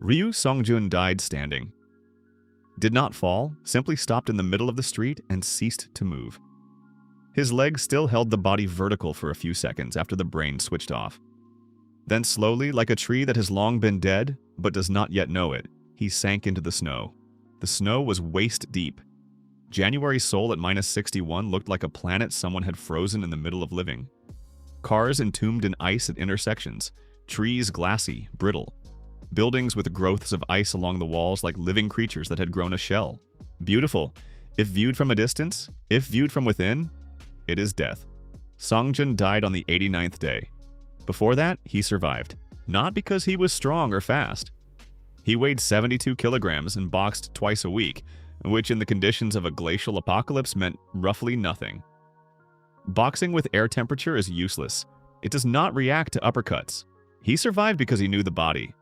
Ryu Songjun died standing. Did not fall, simply stopped in the middle of the street and ceased to move. His legs still held the body vertical for a few seconds after the brain switched off. Then slowly, like a tree that has long been dead but does not yet know it, he sank into the snow. The snow was waist deep. January's soul at -61 looked like a planet someone had frozen in the middle of living. Cars entombed in ice at intersections, trees glassy, brittle, buildings with growths of ice along the walls like living creatures that had grown a shell. Beautiful, if viewed from a distance, if viewed from within, it is death. Songjun died on the 89th day. Before that, he survived, not because he was strong or fast. He weighed 72 kilograms and boxed twice a week, which in the conditions of a glacial apocalypse meant roughly nothing. Boxing with air temperature is useless. It does not react to uppercuts. He survived because he knew the body.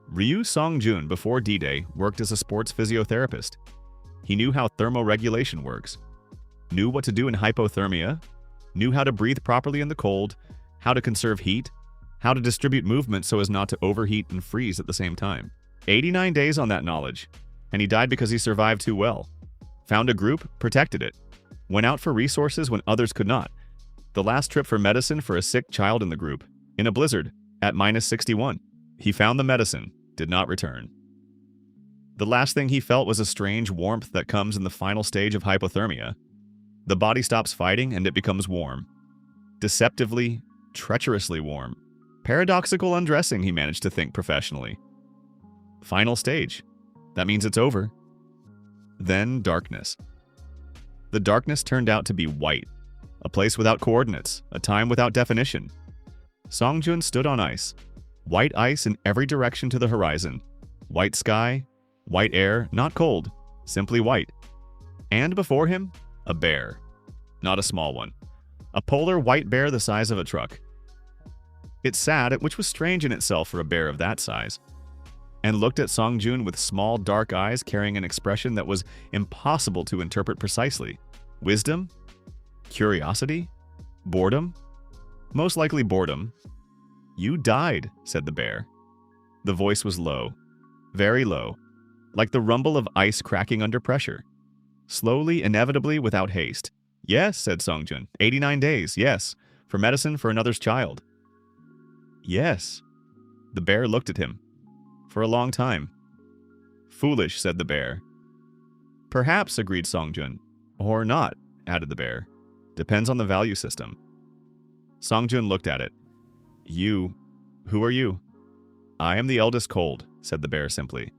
Ryu Songjun, before D-Day, worked as a sports physiotherapist. He knew how thermoregulation works, knew what to do in hypothermia, knew how to breathe properly in the cold, how to conserve heat, how to distribute movement so as not to overheat and freeze at the same time. 89 days on that knowledge, and he died because he survived too well. Found a group, protected it. Went out for resources when others could not. The last trip for medicine for a sick child in the group. In a blizzard, at -61. He found the medicine, did not return. The last thing he felt was a strange warmth that comes in the final stage of hypothermia. The body stops fighting and it becomes warm. Deceptively, treacherously warm. Paradoxical undressing, he managed to think professionally. Final stage. That means it's over. Then darkness. The darkness turned out to be white. A place without coordinates, a time without definition. Songjun stood on ice. White ice in every direction to the horizon. White sky, white air, not cold, simply white. And before him, a bear. Not a small one. A polar white bear the size of a truck. It sat, which was strange in itself for a bear of that size, and looked at Songjun with small dark eyes carrying an expression that was impossible to interpret precisely. Wisdom? Curiosity? Boredom? Most likely boredom. "You died," said the bear. The voice was low, very low, like the rumble of ice cracking under pressure. Slowly, inevitably, without haste. "Yes," said Songjun. 89 days, yes. For medicine for another's child." "Yes." The bear looked at him. "For a long time." "Foolish," said the bear. "Perhaps," agreed Songjun. "Or not," added the bear. "Depends on the value system." Songjun looked at it. Who are you?" "I am the eldest cold," said the bear simply.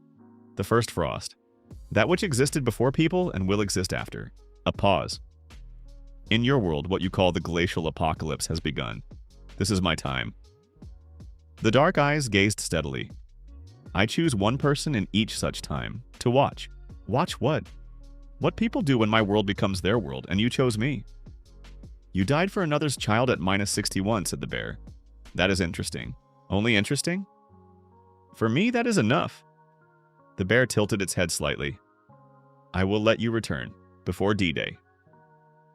"The first frost. That which existed before people and will exist after." A pause. "In your world, what you call the glacial apocalypse has begun. This is my time." The dark eyes gazed steadily. "I choose one person in each such time, to watch." "Watch what?" "What people do when my world becomes their world, and you chose me." "You died for another's child at -61, said the bear. "That is interesting." "Only interesting?" "For me, that is enough." The bear tilted its head slightly. "I will let you return, before D-Day.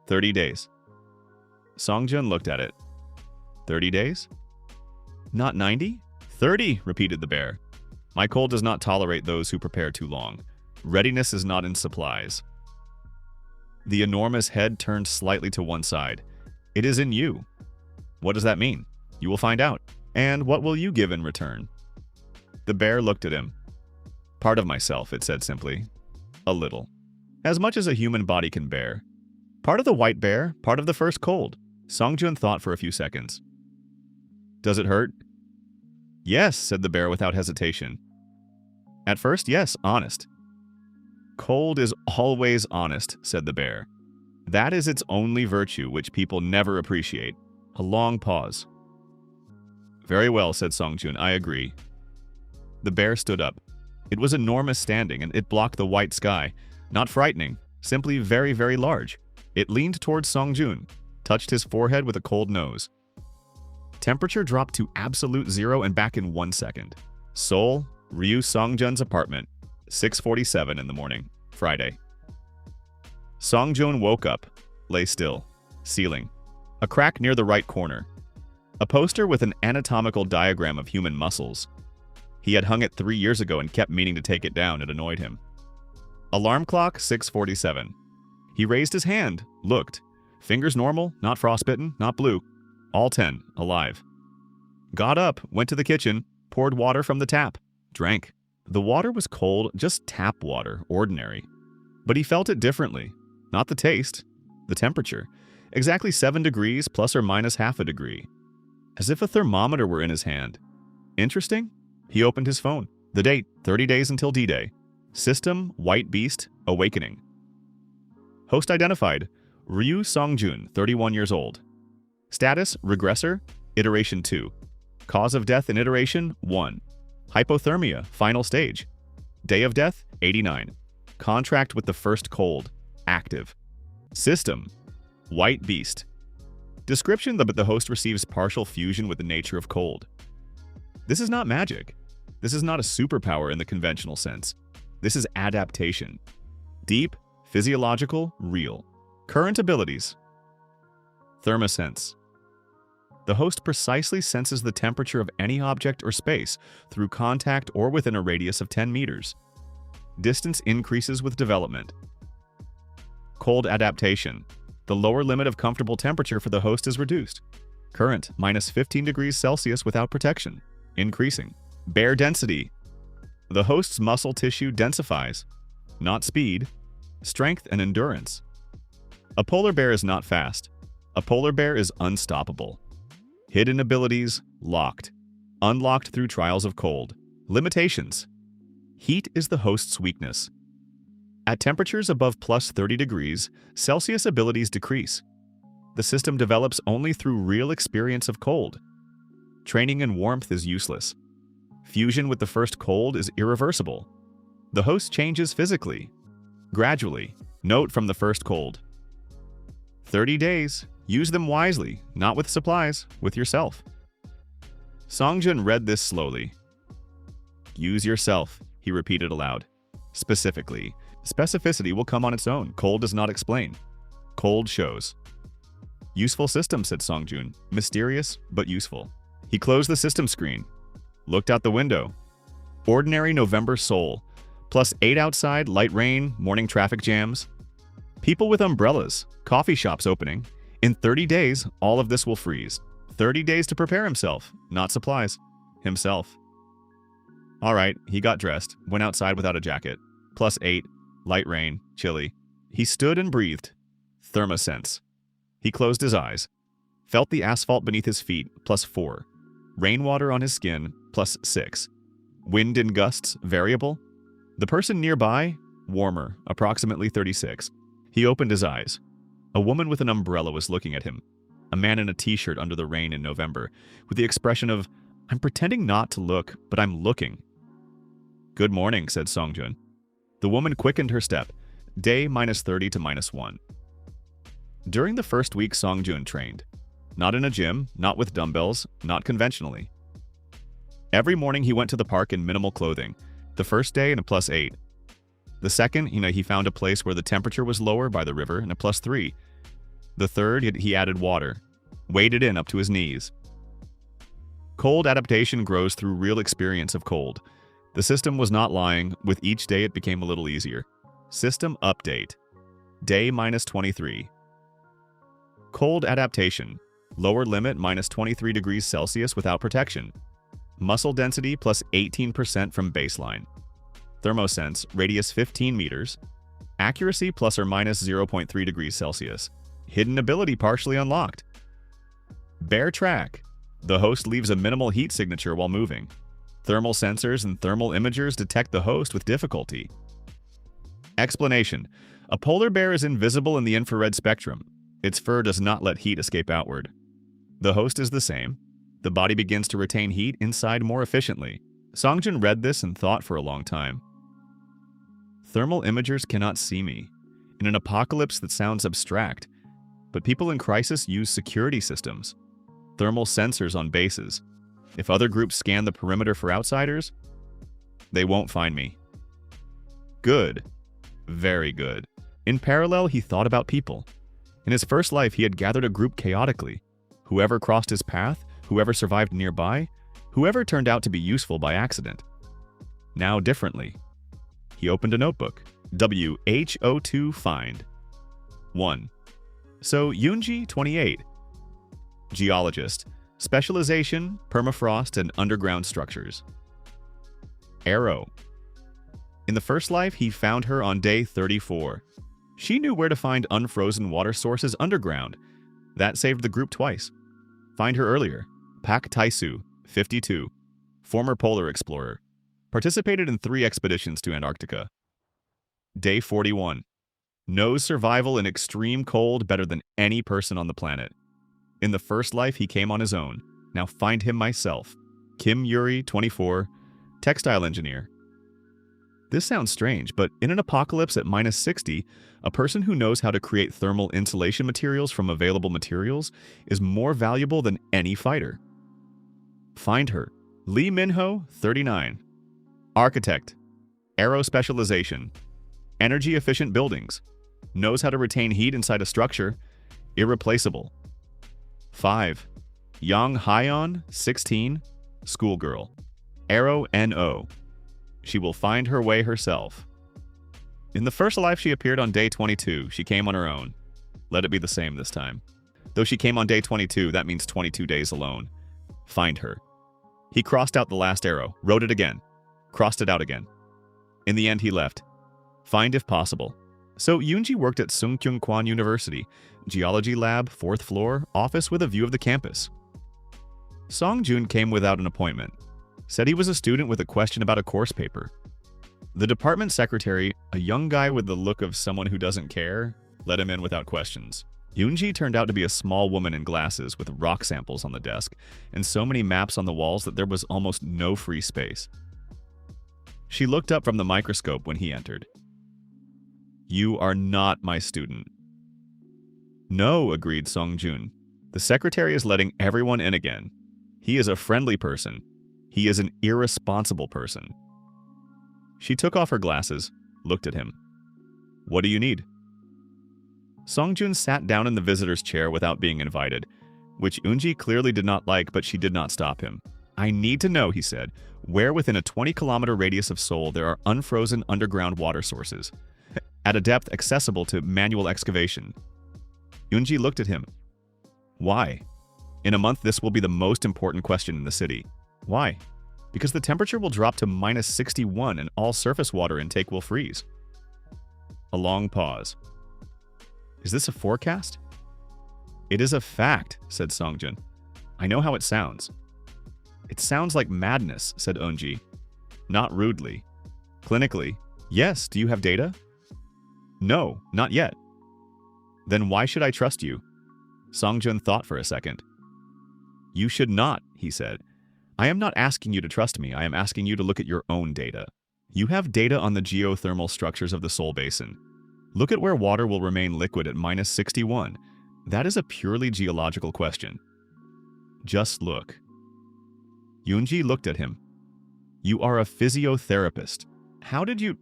30 days. Songjun looked at it. 30 days? "Not 90? 30, repeated the bear. "My cold does not tolerate those who prepare too long. Readiness is not in supplies." The enormous head turned slightly to one side. "It is in you." "What does that mean?" "You will find out." "And what will you give in return?" The bear looked at him. "Part of myself," it said simply. "A little. As much as a human body can bear. Part of the white bear, part of the first cold." Songjun thought for a few seconds. "Does it hurt?" "Yes," said the bear without hesitation. "At first, yes, honest." "Cold is always honest," said the bear. "That is its only virtue, which people never appreciate." A long pause. "Very well," said Songjun, "I agree." The bear stood up. It was enormous standing, and it blocked the white sky. Not frightening, simply very, very large. It leaned towards Songjun, touched his forehead with a cold nose. Temperature dropped to absolute zero and back in 1 second. Seoul, Ryu Songjun's apartment, 6:47 in the morning, Friday. Songjun woke up, lay still. Ceiling. A crack near the right corner. A poster with an anatomical diagram of human muscles. He had hung it 3 years ago and kept meaning to take it down. It annoyed him. Alarm clock, 6:47. He raised his hand, looked. Fingers normal, not frostbitten, not blue. All 10, alive. Got up, went to the kitchen, poured water from the tap, drank. The water was cold, just tap water, ordinary. But he felt it differently. Not the taste, the temperature. Exactly 7 degrees plus or minus half a degree. As if a thermometer were in his hand. Interesting? He opened his phone. The date, 30 days until D-Day. System, White Beast, Awakening. Host identified, Ryu Songjun, 31 years old. Status, Regressor, Iteration 2. Cause of death in Iteration 1. Hypothermia, final stage. Day of death, 89. Contract with the first cold, active. System, White Beast. Description: the host receives partial fusion with the nature of cold. This is not magic. This is not a superpower in the conventional sense. This is adaptation. Deep, physiological, real. Current abilities. Thermosense. The host precisely senses the temperature of any object or space through contact or within a radius of 10 meters. Distance increases with development. Cold adaptation. The lower limit of comfortable temperature for the host is reduced. Current, minus 15 degrees Celsius without protection. Increasing. Bear density. The host's muscle tissue densifies. Not speed. Strength and endurance. A polar bear is not fast. A polar bear is unstoppable. Hidden abilities, locked. Unlocked through trials of cold. Limitations. Heat is the host's weakness. At temperatures above plus 30 degrees, Celsius abilities decrease. The system develops only through real experience of cold. Training in warmth is useless. Fusion with the first cold is irreversible. The host changes physically. Gradually. Note from the first cold. 30 days. Use them wisely, not with supplies, with yourself. Songjun read this slowly. Use yourself, he repeated aloud. Specifically. Specificity will come on its own. Cold does not explain. Cold shows. Useful system, said Songjun. Mysterious, but useful. He closed the system screen. Looked out the window. Ordinary November Seoul. Plus 8 outside, light rain, morning traffic jams. People with umbrellas. Coffee shops opening. In 30 days, all of this will freeze. 30 days to prepare himself, not supplies. Himself. All right, he got dressed, went outside without a jacket. Plus 8, light rain, chilly. He stood and breathed. Thermosense. He closed his eyes. Felt the asphalt beneath his feet, plus 4. Rainwater on his skin, plus 6. Wind in gusts, variable. The person nearby, warmer, approximately 36. He opened his eyes. A woman with an umbrella was looking at him. A man in a t-shirt under the rain in November, with the expression of, I'm pretending not to look, but I'm looking. Good morning, said Songjun. The woman quickened her step. Day minus 30 to minus 1. During the first week, Songjun trained. Not in a gym, not with dumbbells, not conventionally. Every morning he went to the park in minimal clothing. The first day in a plus 8. The second, he found a place where the temperature was lower by the river in a plus 3. The third, he added water. Waded in up to his knees. Cold adaptation grows through real experience of cold. The system was not lying. With each day it became a little easier. System update. Day minus 23. Cold adaptation. Lower limit minus 23 degrees Celsius without protection. Muscle density plus 18% from baseline. Thermosense, radius 15 meters. Accuracy plus or minus 0.3 degrees Celsius. Hidden ability partially unlocked. Bear track. The host leaves a minimal heat signature while moving. Thermal sensors and thermal imagers detect the host with difficulty. Explanation. A polar bear is invisible in the infrared spectrum. Its fur does not let heat escape outward. The host is the same. The body begins to retain heat inside more efficiently. Songjun read this and thought for a long time. Thermal imagers cannot see me. In an apocalypse that sounds abstract, but people in crisis use security systems. Thermal sensors on bases. If other groups scan the perimeter for outsiders, they won't find me. Good. Very good. In parallel, he thought about people. In his first life, he had gathered a group chaotically. Whoever crossed his path, whoever survived nearby, whoever turned out to be useful by accident. now differently. He opened a notebook. WHO find. 1. So Yoonji, 28. Geologist. Specialization, permafrost and underground structures. Arrow. In the first life, he found her on day 34. She knew where to find unfrozen water sources underground. That saved the group twice. Find her earlier. Pak Taisu, 52. Former polar explorer. Participated in 3 expeditions to Antarctica. Day 41. Knows survival in extreme cold better than any person on the planet. In the first life, he came on his own. Now find him myself. Kim Yuri, 24. Textile engineer. This sounds strange, but in an apocalypse at -60, a person who knows how to create thermal insulation materials from available materials is more valuable than any fighter. Find her. Lee Minho, 39. Architect. Aero specialization. Energy-efficient buildings. Knows how to retain heat inside a structure. Irreplaceable. 5. Yang Hyeon, 16. Schoolgirl. Aero NO. She will find her way herself. In the first life she appeared on day 22, she came on her own. Let it be the same this time. Though she came on day 22, that means 22 days alone. Find her. He crossed out the last arrow, wrote it again, crossed it out again. In the end, he left. Find if possible. So Yoonji worked at Sungkyunkwan University, geology lab, 4th floor, office with a view of the campus. Songjun came without an appointment. Said he was a student with a question about a course paper. The department secretary, a young guy with the look of someone who doesn't care, let him in without questions. Yoonji turned out to be a small woman in glasses with rock samples on the desk and so many maps on the walls that there was almost no free space. She looked up from the microscope when he entered. "You are not my student." "No," agreed Songjun. "The secretary is letting everyone in again. He is a friendly person. He is an irresponsible person." She took off her glasses, looked at him. "What do you need?" Songjun sat down in the visitor's chair without being invited, which Eunji clearly did not like, but she did not stop him. "I need to know," he said, "where within a 20-kilometer radius of Seoul there are unfrozen underground water sources, at a depth accessible to manual excavation." Eunji looked at him. "Why? In a month this will be the most important question in the city." "Why?" "Because the temperature will drop to -61 and all surface water intake will freeze." A long pause. "Is this a forecast?" "It is a fact," said Songjun. "I know how it sounds." "It sounds like madness," said Eunji. Not rudely. "Clinically, yes. Do you have data?" "No, not yet." "Then why should I trust you?" Songjun thought for a second. "You should not," he said. "I am not asking you to trust me. I am asking you to look at your own data. You have data on the geothermal structures of the Seoul Basin. Look at where water will remain liquid at -61. That is a purely geological question. Just look." Yoonji looked at him. "You are a physiotherapist. How did you...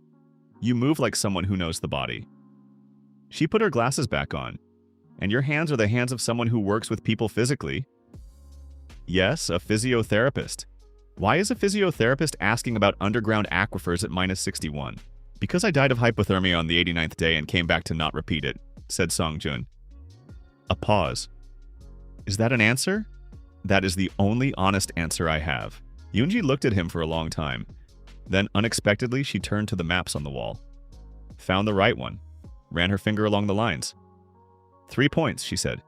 You move like someone who knows the body." She put her glasses back on. "And your hands are the hands of someone who works with people physically." "Yes, a physiotherapist." "Why is a physiotherapist asking about underground aquifers at -61? "Because I died of hypothermia on the 89th day and came back to not repeat it," said Songjun. A pause. "Is that an answer?" "That is the only honest answer I have." Yoonji looked at him for a long time. Then, unexpectedly, she turned to the maps on the wall. Found the right one. Ran her finger along the lines. 3 points, she said.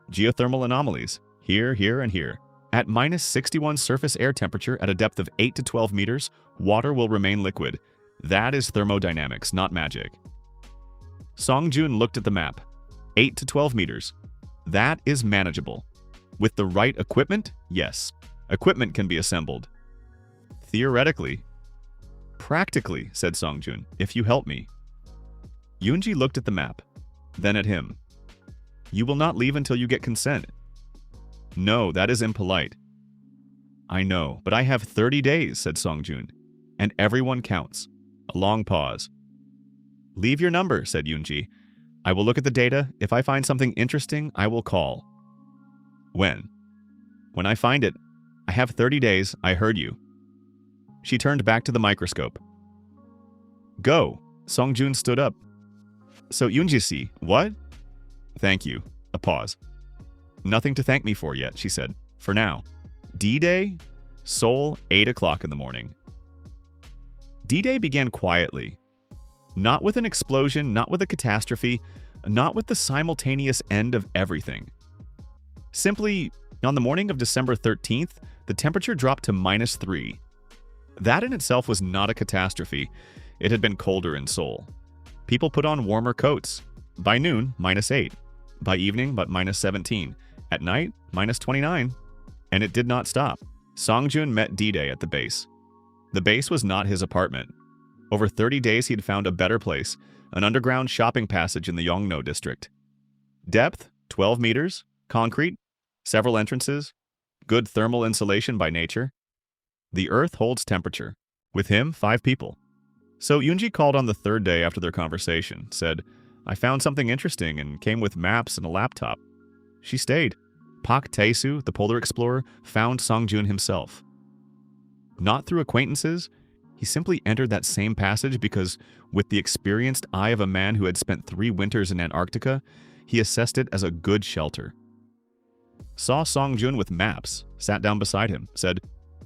"Geothermal anomalies. Here, here, and here. At -61 surface air temperature at a depth of 8 to 12 meters, water will remain liquid. That is thermodynamics, not magic." Songjun looked at the map. 8 to 12 meters. That is manageable. With the right equipment, yes. Equipment can be assembled. Theoretically. Practically, said Songjun, if you help me. Yoonji looked at the map, then at him. "You will not leave until you get consent." "No, that is impolite." "I know, but I have 30 days, said Songjun. "And everyone counts." A long pause. "Leave your number," said Yoonji. "I will look at the data. If I find something interesting, I will call." "When?" "When I find it. I have 30 days. I heard you." She turned back to the microscope. Go. Songjun stood up. So Yoonji-si, what? Thank you. A pause. Nothing to thank me for yet, she said. For now. D-Day? Seoul, 8 o'clock in the morning. D-Day began quietly. Not with an explosion, not with a catastrophe, not with the simultaneous end of everything. Simply, on the morning of December 13th, the temperature dropped to -3. That in itself was not a catastrophe. It had been colder in Seoul. People put on warmer coats. By noon, -8. By evening, but -17. At night, -29. And it did not stop. Songjun met D-Day at the base. The base was not his apartment. Over 30 days he had found a better place, an underground shopping passage in the Yongno district. Depth, 12 meters, concrete, several entrances, good thermal insulation by nature. The earth holds temperature. With him, 5 people. So Yoonji called on the 3rd day after their conversation, said, I found something interesting and came with maps and a laptop. She stayed. Pak Tae-soo, the polar explorer, found Songjun himself. Not through acquaintances, he simply entered that same passage because, with the experienced eye of a man who had spent 3 winters in Antarctica, he assessed it as a good shelter. Saw Songjun with maps, sat down beside him, said,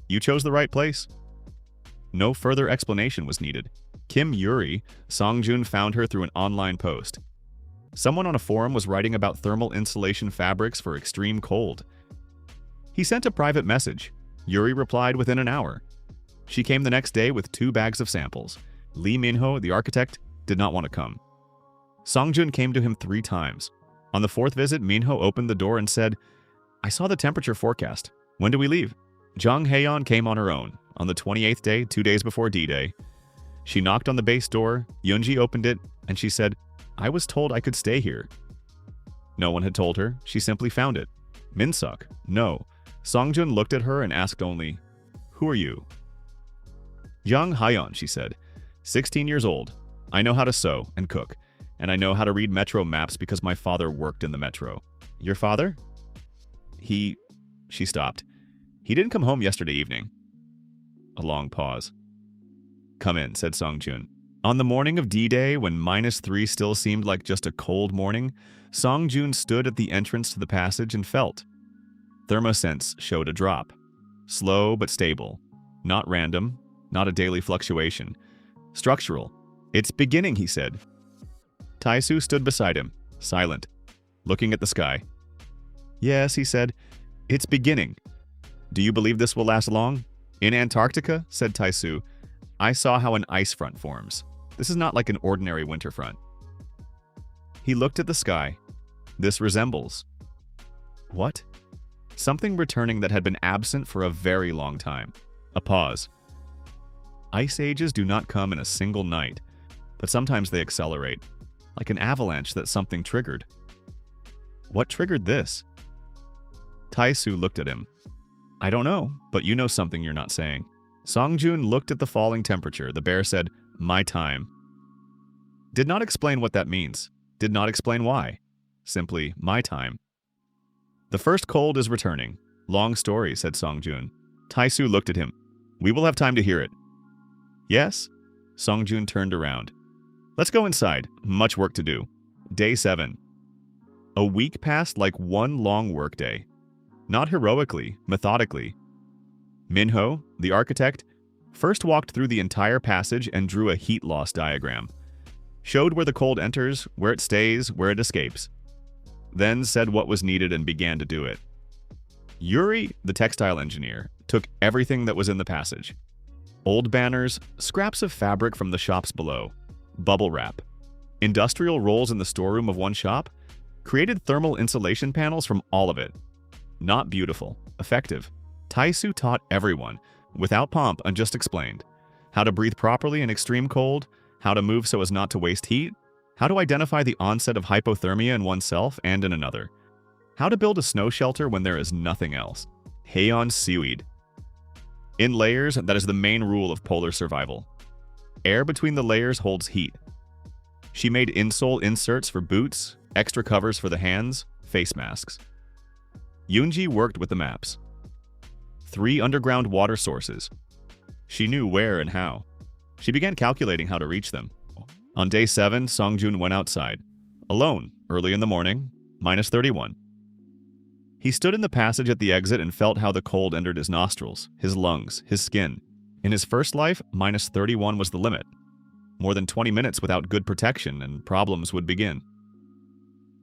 You chose the right place. No further explanation was needed. Kim Yuri, Songjun found her through an online post. Someone on a forum was writing about thermal insulation fabrics for extreme cold. He sent a private message. Yuri replied within an hour. She came the next day with 2 bags of samples. Lee Minho, the architect, did not want to come. Songjun came to him 3 times. On the 4th visit, Minho opened the door and said, I saw the temperature forecast. When do we leave? Jung Haeyeon came on her own, on the 28th day, 2 days before D-Day. She knocked on the base door, Yoonji opened it, and she said, I was told I could stay here. No one had told her, she simply found it. Minsuk, no. Songjun looked at her and asked only, Who are you? Jung Haeyeon, she said, 16 years old. I know how to sew and cook, and I know how to read metro maps because my father worked in the metro. Your father? She stopped. He didn't come home yesterday evening. A long pause. Come in, said Songjun. On the morning of D-Day, when -3 still seemed like just a cold morning, Songjun stood at the entrance to the passage and felt. Thermosense showed a drop. Slow but stable. Not random, not a daily fluctuation. Structural. It's beginning, he said. Tae-soo stood beside him, silent, looking at the sky. Yes, he said, it's beginning. Do you believe this will last long? In Antarctica, said Tae-soo, I saw how an ice front forms. This is not like an ordinary winter front. He looked at the sky. This resembles. What? Something returning that had been absent for a very long time. A pause. Ice ages do not come in a single night, but sometimes they accelerate, like an avalanche that something triggered. What triggered this? Tae-soo looked at him. I don't know, but you know something you're not saying. Songjun looked at the falling temperature. The bear said, My time. Did not explain what that means. Did not explain why. Simply, my time. The first cold is returning. Long story, said Songjun. Tae-soo looked at him. We will have time to hear it. Yes? Songjun turned around. Let's go inside. Much work to do. Day 7. A week passed like one long workday. Not heroically, methodically. Minho, the architect, first walked through the entire passage and drew a heat loss diagram. Showed where the cold enters, where it stays, where it escapes. Then said what was needed and began to do it. Yuri, the textile engineer, took everything that was in the passage. Old banners, scraps of fabric from the shops below, bubble wrap, industrial rolls in the storeroom of one shop, created thermal insulation panels from all of it. Not beautiful, effective. Tae-soo taught everyone, without pomp, and just explained how to breathe properly in extreme cold, how to move so as not to waste heat, how to identify the onset of hypothermia in oneself and in another, how to build a snow shelter when there is nothing else. Haeyeon seaweed. In layers, that is the main rule of polar survival. Air between the layers holds heat. She made insole inserts for boots, extra covers for the hands, face masks. Yoonji worked with the maps. 3 underground water sources. She knew where and how. She began calculating how to reach them. On day 7, Songjun went outside. Alone, early in the morning, -31. He stood in the passage at the exit and felt how the cold entered his nostrils, his lungs, his skin. In his first life, -31 was the limit. More than 20 minutes without good protection and problems would begin.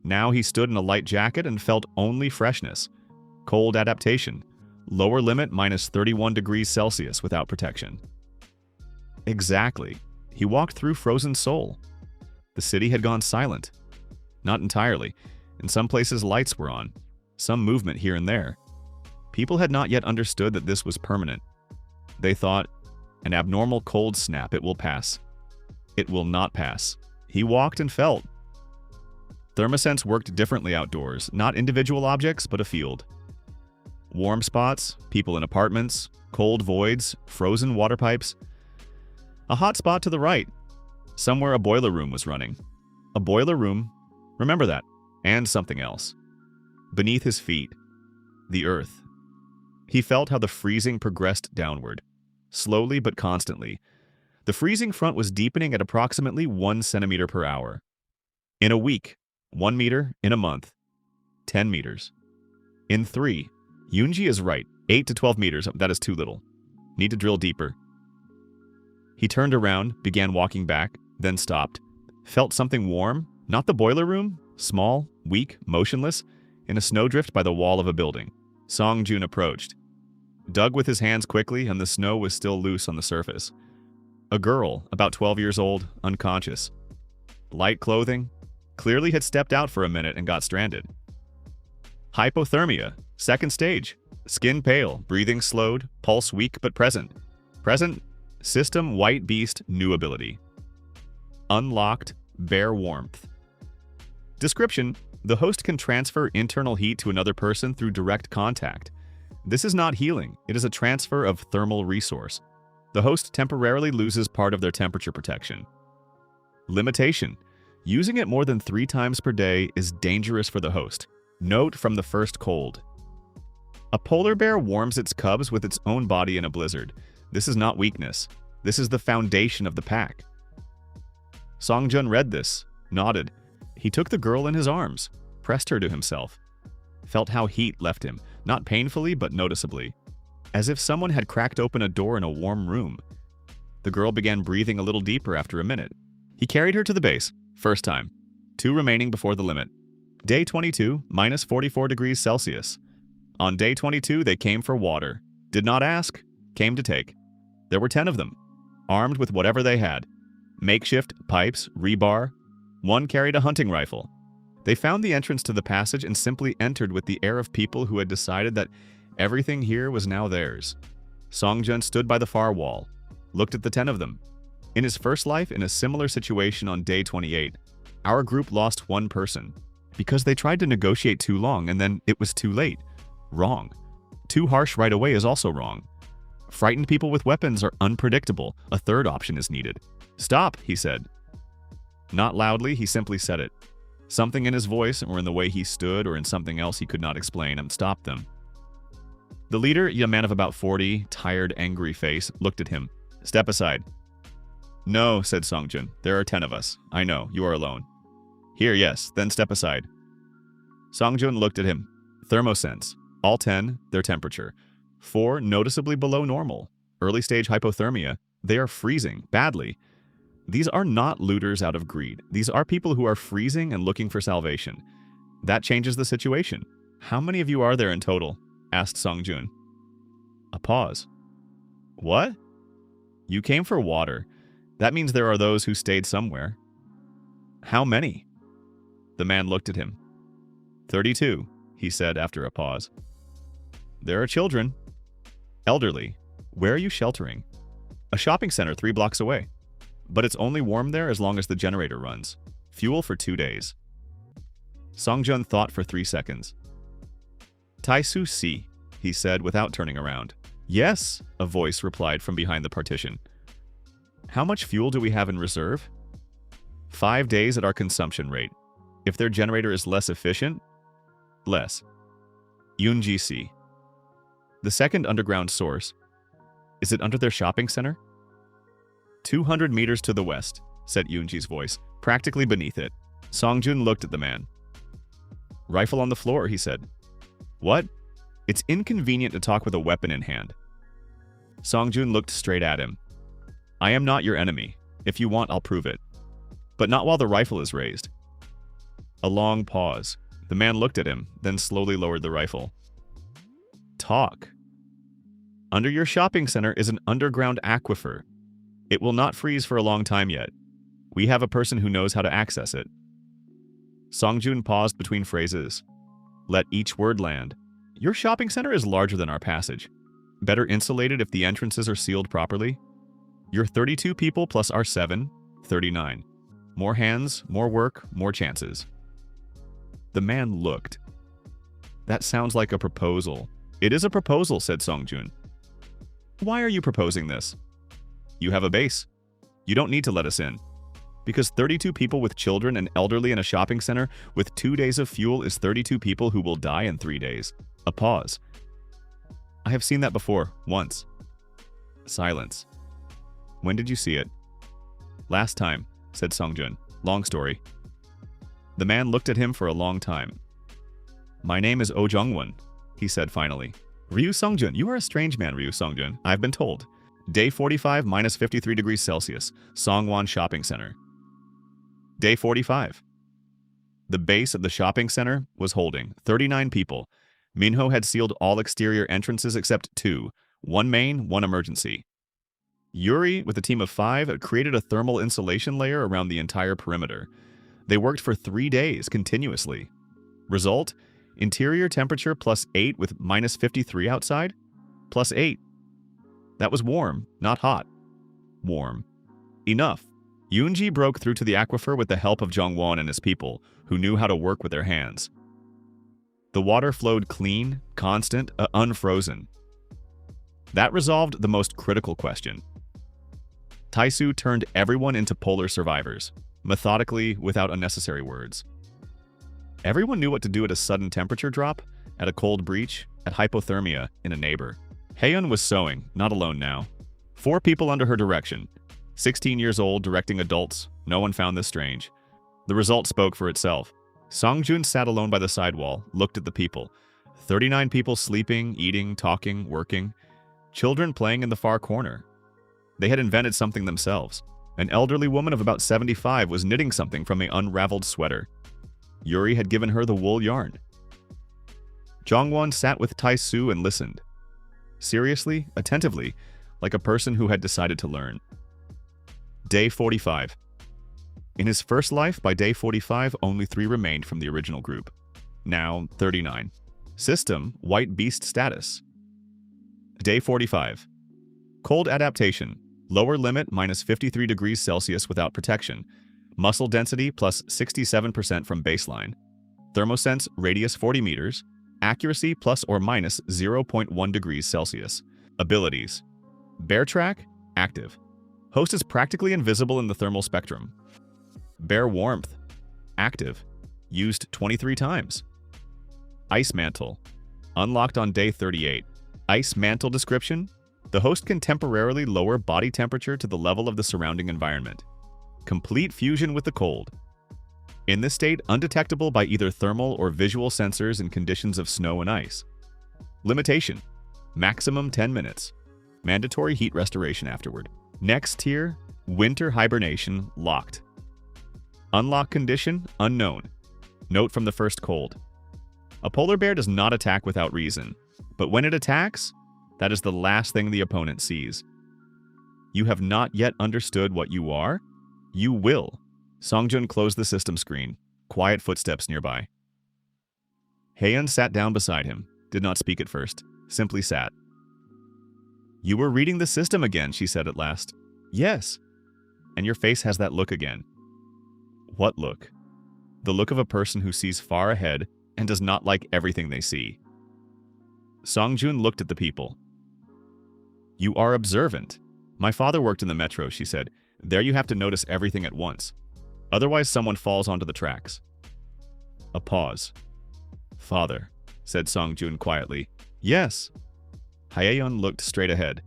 Now he stood in a light jacket and felt only freshness. Cold adaptation. Lower limit -31 degrees Celsius without protection. Exactly. He walked through frozen Seoul. The city had gone silent. Not entirely. In some places lights were on. Some movement here and there. People had not yet understood that this was permanent. They thought, an abnormal cold snap, it will pass. It will not pass. He walked and felt. Thermosense worked differently outdoors, not individual objects, but a field. Warm spots, people in apartments, cold voids, frozen water pipes. A hot spot to the right. Somewhere a boiler room was running. A boiler room, remember that, and something else. Beneath his feet, the earth. He felt how the freezing progressed downward, slowly but constantly. The freezing front was deepening at approximately 1 centimeter per hour. In a week, 1 meter. In a month, 10 meters. In 3, Yoonji is right, 8 to 12 meters, that is too little. Need to drill deeper. He turned around, began walking back, then stopped. Felt something warm, not the boiler room, small, weak, motionless, in a snowdrift by the wall of a building. Songjun approached. Dug with his hands quickly, and the snow was still loose on the surface. A girl, about 12 years old, unconscious. Light clothing, clearly had stepped out for a minute and got stranded. Hypothermia, second stage. Skin pale, breathing slowed, pulse weak but present. Present, system white beast, new ability. Unlocked, bare warmth. Description: the host can transfer internal heat to another person through direct contact. This is not healing, it is a transfer of thermal resource. The host temporarily loses part of their temperature protection. Limitation: using it more than 3 times per day is dangerous for the host. Note from the first cold. A polar bear warms its cubs with its own body in a blizzard. This is not weakness. This is the foundation of the pack. Songjun read this, nodded. He took the girl in his arms, pressed her to himself. Felt how heat left him, not painfully but noticeably. As if someone had cracked open a door in a warm room. The girl began breathing a little deeper after a minute. He carried her to the base, first time. 2 remaining before the limit. Day 22, -44 degrees Celsius. On day 22, they came for water. Did not ask, came to take. There were 10 of them, armed with whatever they had. Makeshift pipes, rebar. One carried a hunting rifle. They found the entrance to the passage and simply entered with the air of people who had decided that everything here was now theirs. Songjun stood by the far wall, looked at the 10 of them. In his first life, in a similar situation on day 28, our group lost 1 person. Because they tried to negotiate too long and then it was too late. Wrong. Too harsh right away is also wrong. Frightened people with weapons are unpredictable. A third option is needed. Stop, he said. Not loudly, he simply said it. Something in his voice, or in the way he stood, or in something else he could not explain, stopped them. The leader, a man of about 40, tired, angry face, looked at him. Step aside. No, said Songjun. There are 10 of us. I know, you are alone. Here, yes, then step aside. Songjun looked at him. Thermosense. All 10, their temperature. 4 noticeably below normal. Early stage hypothermia. They are freezing, badly. These are not looters out of greed. These are people who are freezing and looking for salvation. That changes the situation. How many of you are there in total? Asked Songjun. A pause. What? You came for water. That means there are those who stayed somewhere. How many? The man looked at him. 32, he said after a pause. There are children. Elderly. Where are you sheltering? A shopping center 3 blocks away. But it's only warm there as long as the generator runs. Fuel for 2 days. Songjun thought for 3 seconds. Taisu si, he said without turning around. Yes, a voice replied from behind the partition. How much fuel do we have in reserve? 5 days at our consumption rate. If their generator is less efficient, less. Yoonji si. The second underground source. Is it under their shopping center? 200 meters to the west, said Yoonji's voice, practically beneath it. Songjun looked at the man. Rifle on the floor, he said. What? It's inconvenient to talk with a weapon in hand. Songjun looked straight at him. I am not your enemy. If you want, I'll prove it. But not while the rifle is raised. A long pause. The man looked at him, then slowly lowered the rifle. Talk. Under your shopping center is an underground aquifer. It will not freeze for a long time yet. We have a person who knows how to access it. Songjun paused between phrases. Let each word land. Your shopping center is larger than our passage. Better insulated if the entrances are sealed properly. You're 32 people plus our 7, 39. More hands, more work, more chances. The man looked. That sounds like a proposal. It is a proposal, said Songjun. Why are you proposing this? You have a base. You don't need to let us in. Because 32 people with children and elderly in a shopping center with 2 days of fuel is 32 people who will die in 3 days. A pause. I have seen that before, once. Silence. When did you see it? Last time, said Songjun. Long story. The man looked at him for a long time. My name is Oh Jungwon, he said finally. Ryu Songjun, you are a strange man, Ryu Songjun, I've been told. Day 45 minus 53 degrees Celsius, Songwon Shopping Center. Day 45. The base of the shopping center was holding 39 people. Minho had sealed all exterior entrances except 2, 1 main, 1 emergency. Yuri, with a team of 5, had created a thermal insulation layer around the entire perimeter. They worked for 3 days continuously. Result? Interior temperature +8 with minus 53 outside? +8. That was warm, not hot. Warm. Enough. Yoonji broke through to the aquifer with the help of Jongwon and his people, who knew how to work with their hands. The water flowed clean, constant, unfrozen. That resolved the most critical question. Taisu turned everyone into polar survivors, methodically, without unnecessary words. Everyone knew what to do at a sudden temperature drop, at a cold breach, at hypothermia, in a neighbor. Haeyeon was sewing, not alone now. 4 people under her direction. 16 years old, directing adults. No one found this strange. The result spoke for itself. Songjun sat alone by the sidewall, looked at the people. 39 people sleeping, eating, talking, working. Children playing in the far corner. They had invented something themselves. An elderly woman of about 75 was knitting something from an unraveled sweater. Yuri had given her the wool yarn. Jongwon sat with Taisu and listened. Seriously, attentively, like a person who had decided to learn. Day 45. In his first life, by day 45, only 3 remained from the original group. Now, 39. System, White Beast status. Day 45. Cold adaptation. Lower limit, minus 53 degrees Celsius without protection. Muscle density, plus 67% from baseline. Thermosense, radius 40 meters. Accuracy, plus or minus 0.1 degrees Celsius. Abilities. Bear track, active. Host is practically invisible in the thermal spectrum. Bear warmth, active. Used 23 times. Ice mantle, unlocked on day 38. Ice mantle description. The host can temporarily lower body temperature to the level of the surrounding environment. Complete fusion with the cold. In this state, undetectable by either thermal or visual sensors in conditions of snow and ice. Limitation. Maximum 10 minutes. Mandatory heat restoration afterward. Next tier, winter hibernation locked. Unlock condition unknown. Note from the first cold. A polar bear does not attack without reason, but when it attacks, that is the last thing the opponent sees. You have not yet understood what you are? You will. Songjun closed the system screen. Quiet footsteps nearby. Haeyeon sat down beside him, did not speak at first, simply sat. You were reading the system again, she said at last. Yes. And your face has that look again. What look? The look of a person who sees far ahead and does not like everything they see. Songjun looked at the people. You are observant. My father worked in the metro, she said. There you have to notice everything at once. Otherwise someone falls onto the tracks. A pause. Father, said Songjun quietly. Yes. Haeyeon looked straight ahead.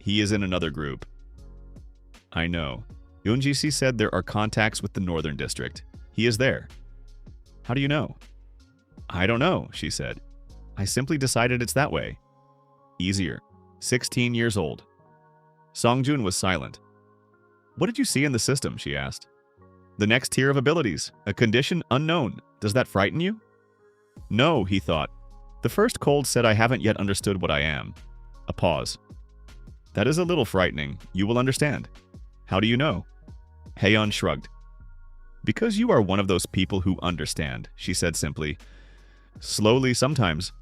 He is in another group. I know. Yoonji said there are contacts with the Northern District. He is there. How do you know? I don't know, she said. I simply decided it's that way. Easier. 16 years old. Songjun was silent. What did you see in the system, she asked. The next tier of abilities, a condition unknown. Does that frighten you? No, he thought. The first cold said I haven't yet understood what I am. A pause. That is a little frightening. You will understand. How do you know? Haeyeon shrugged. Because you are one of those people who understand, she said simply. Slowly sometimes,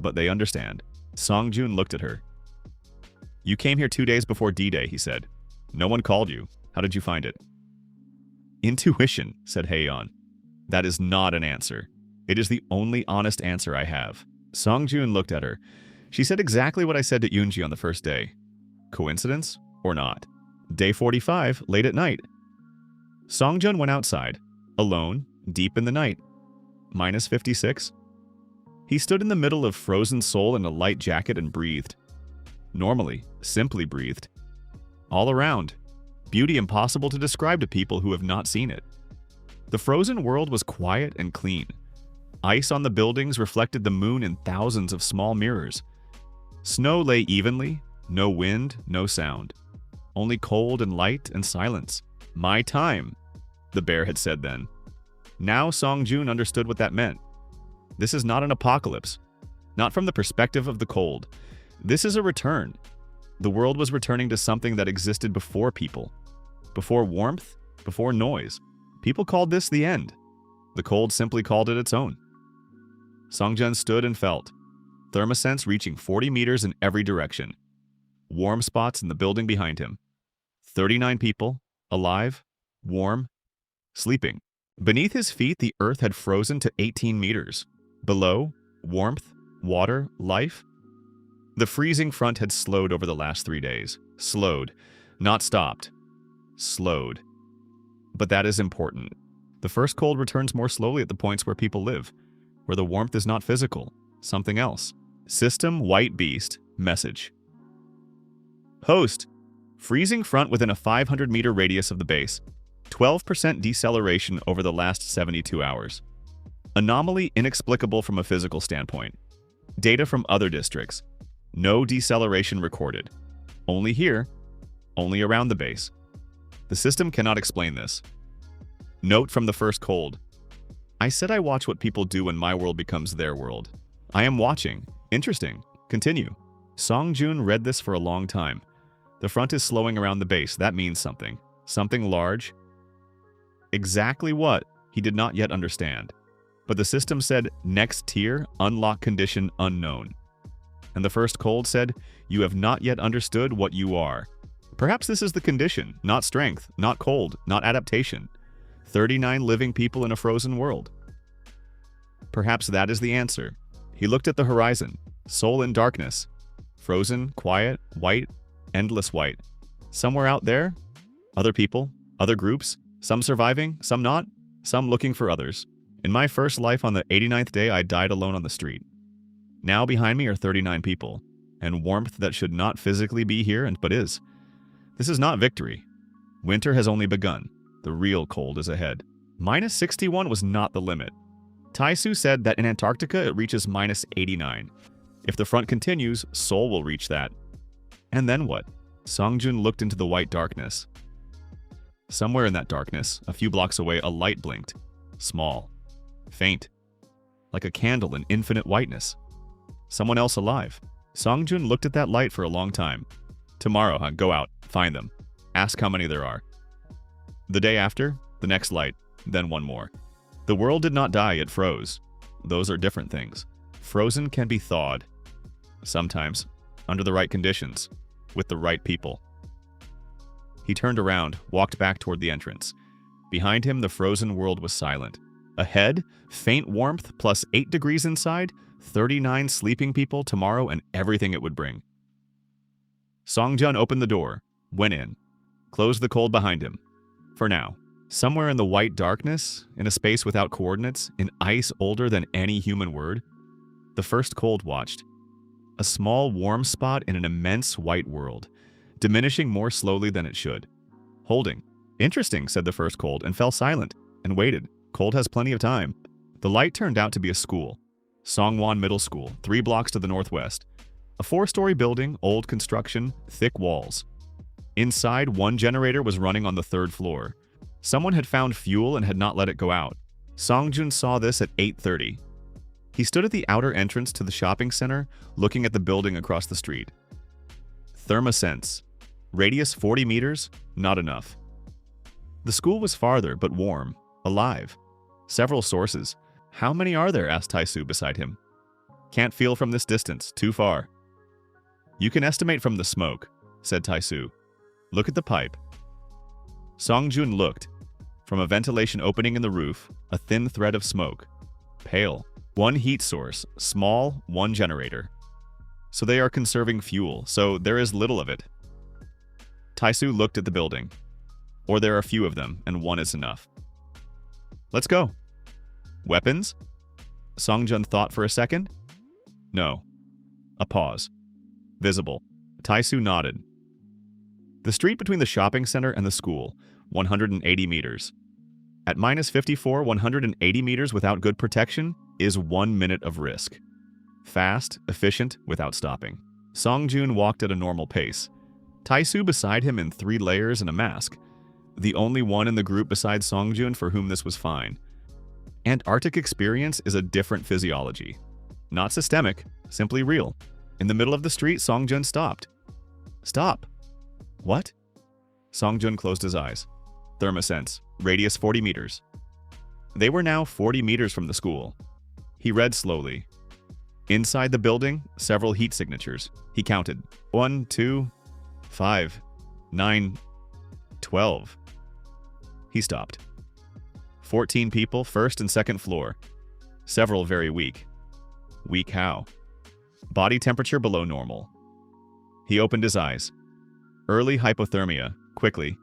but they understand. Songjun looked at her. You came here 2 days before D-Day, he said. No one called you. How did you find it? Intuition, said Haeyeon. That is not an answer. It is the only honest answer I have. Songjun looked at her. She said exactly what I said to Yoonji on the first day. Coincidence or not? Day 45, late at night. Songjun went outside, alone, deep in the night. Minus 56. He stood in the middle of frozen Seoul in a light jacket and breathed. Normally, simply breathed. All around. Beauty impossible to describe to people who have not seen it. The frozen world was quiet and clean. Ice on the buildings reflected the moon in thousands of small mirrors. Snow lay evenly, no wind, no sound. Only cold and light and silence. My time, the bear had said then. Now Songjun understood what that meant. This is not an apocalypse. Not from the perspective of the cold. This is a return. The world was returning to something that existed before people. Before warmth, before noise. People called this the end. The cold simply called it its own. Songjun stood and felt. Thermosense reaching 40 meters in every direction. Warm spots in the building behind him. 39 people, alive, warm, sleeping. Beneath his feet, the earth had frozen to 18 meters. Below, warmth, water, life. The freezing front had slowed over the last 3 days. Slowed, not stopped. Slowed. But that is important. The first cold returns more slowly at the points where people live, where the warmth is not physical, something else. System White Beast, message. Host, freezing front within a 500-meter radius of the base. 12% deceleration over the last 72 hours. Anomaly inexplicable from a physical standpoint. Data from other districts. No deceleration recorded. Only here, only around the base. The system cannot explain this. Note from the first cold. I said I watch what people do when my world becomes their world. I am watching. Interesting. Continue. Songjun read this for a long time. The front is slowing around the base. That means something. Something large. Exactly what, he did not yet understand. But the system said, next tier, unlock condition unknown. And the first cold said, you have not yet understood what you are. Perhaps this is the condition, not strength, not cold, not adaptation. 39 living people in a frozen world. Perhaps that is the answer. He looked at the horizon, Seoul in darkness. Frozen, quiet, white, endless white. Somewhere out there, other people, other groups, some surviving, some not, some looking for others. In my first life on the 89th day, I died alone on the street. Now behind me are 39 people, and warmth that should not physically be here but is. This is not victory. Winter has only begun. The real cold is ahead. Minus 61 was not the limit. Taisu said that in Antarctica it reaches minus 89. If the front continues, Seoul will reach that. And then what? Songjun looked into the white darkness. Somewhere in that darkness, a few blocks away, a light blinked. Small. Faint. Like a candle in infinite whiteness. Someone else alive. Songjun looked at that light for a long time. Tomorrow, go out. Find them. Ask how many there are. The day after, the next light. Then one more. The world did not die, it froze. Those are different things. Frozen can be thawed. Sometimes, under the right conditions, with the right people. He turned around, walked back toward the entrance. Behind him, the frozen world was silent. Ahead, faint warmth plus 8 degrees inside, 39 sleeping people tomorrow and everything it would bring. Songjun opened the door, went in, closed the cold behind him. For now. Somewhere in the white darkness, in a space without coordinates, in ice older than any human word, the first cold watched. A small warm spot in an immense white world. diminishing more slowly than it should. Holding. Interesting, said the first cold, and fell silent, and waited. Cold has plenty of time. The light turned out to be a school. Songwon Middle School, 3 blocks to the northwest. A 4-story building, old construction, thick walls. Inside, one generator was running on the 3rd floor. Someone had found fuel and had not let it go out. Songjun saw this at 8:30. He stood at the outer entrance to the shopping center, looking at the building across the street. Thermosense. Radius 40 meters? Not enough. The school was farther, but warm. Alive. Several sources. How many are there? Asked Taisu beside him. Can't feel from this distance. Too far. You can estimate from the smoke, said Taisu. Look at the pipe. Songjun looked. From a ventilation opening in the roof, a thin thread of smoke. Pale. 1 heat source. Small, 1 generator. So they are conserving fuel, so there is little of it. Taisu looked at the building. Or there are few of them, and 1 is enough. Let's go. Weapons? Songjun thought for a second. No. A pause. Visible. Taisu nodded. The street between the shopping center and the school, 180 meters. At -54, 180 meters without good protection is 1 minute of risk. Fast, efficient, without stopping. Songjun walked at a normal pace. Taisu beside him in 3 layers and a mask. The only one in the group besides Songjun for whom this was fine. Antarctic experience is a different physiology. Not systemic, simply real. In the middle of the street, Songjun stopped. Stop. What? Songjun closed his eyes. Thermosense. Radius 40 meters. They were now 40 meters from the school. He read slowly. Inside the building, several heat signatures. He counted. 1, 2, 5, 9, 12. He stopped. 14 people, 1st and 2nd floor. Several very weak. Weak how? Body temperature below normal. He opened his eyes. Early hypothermia. Quickly.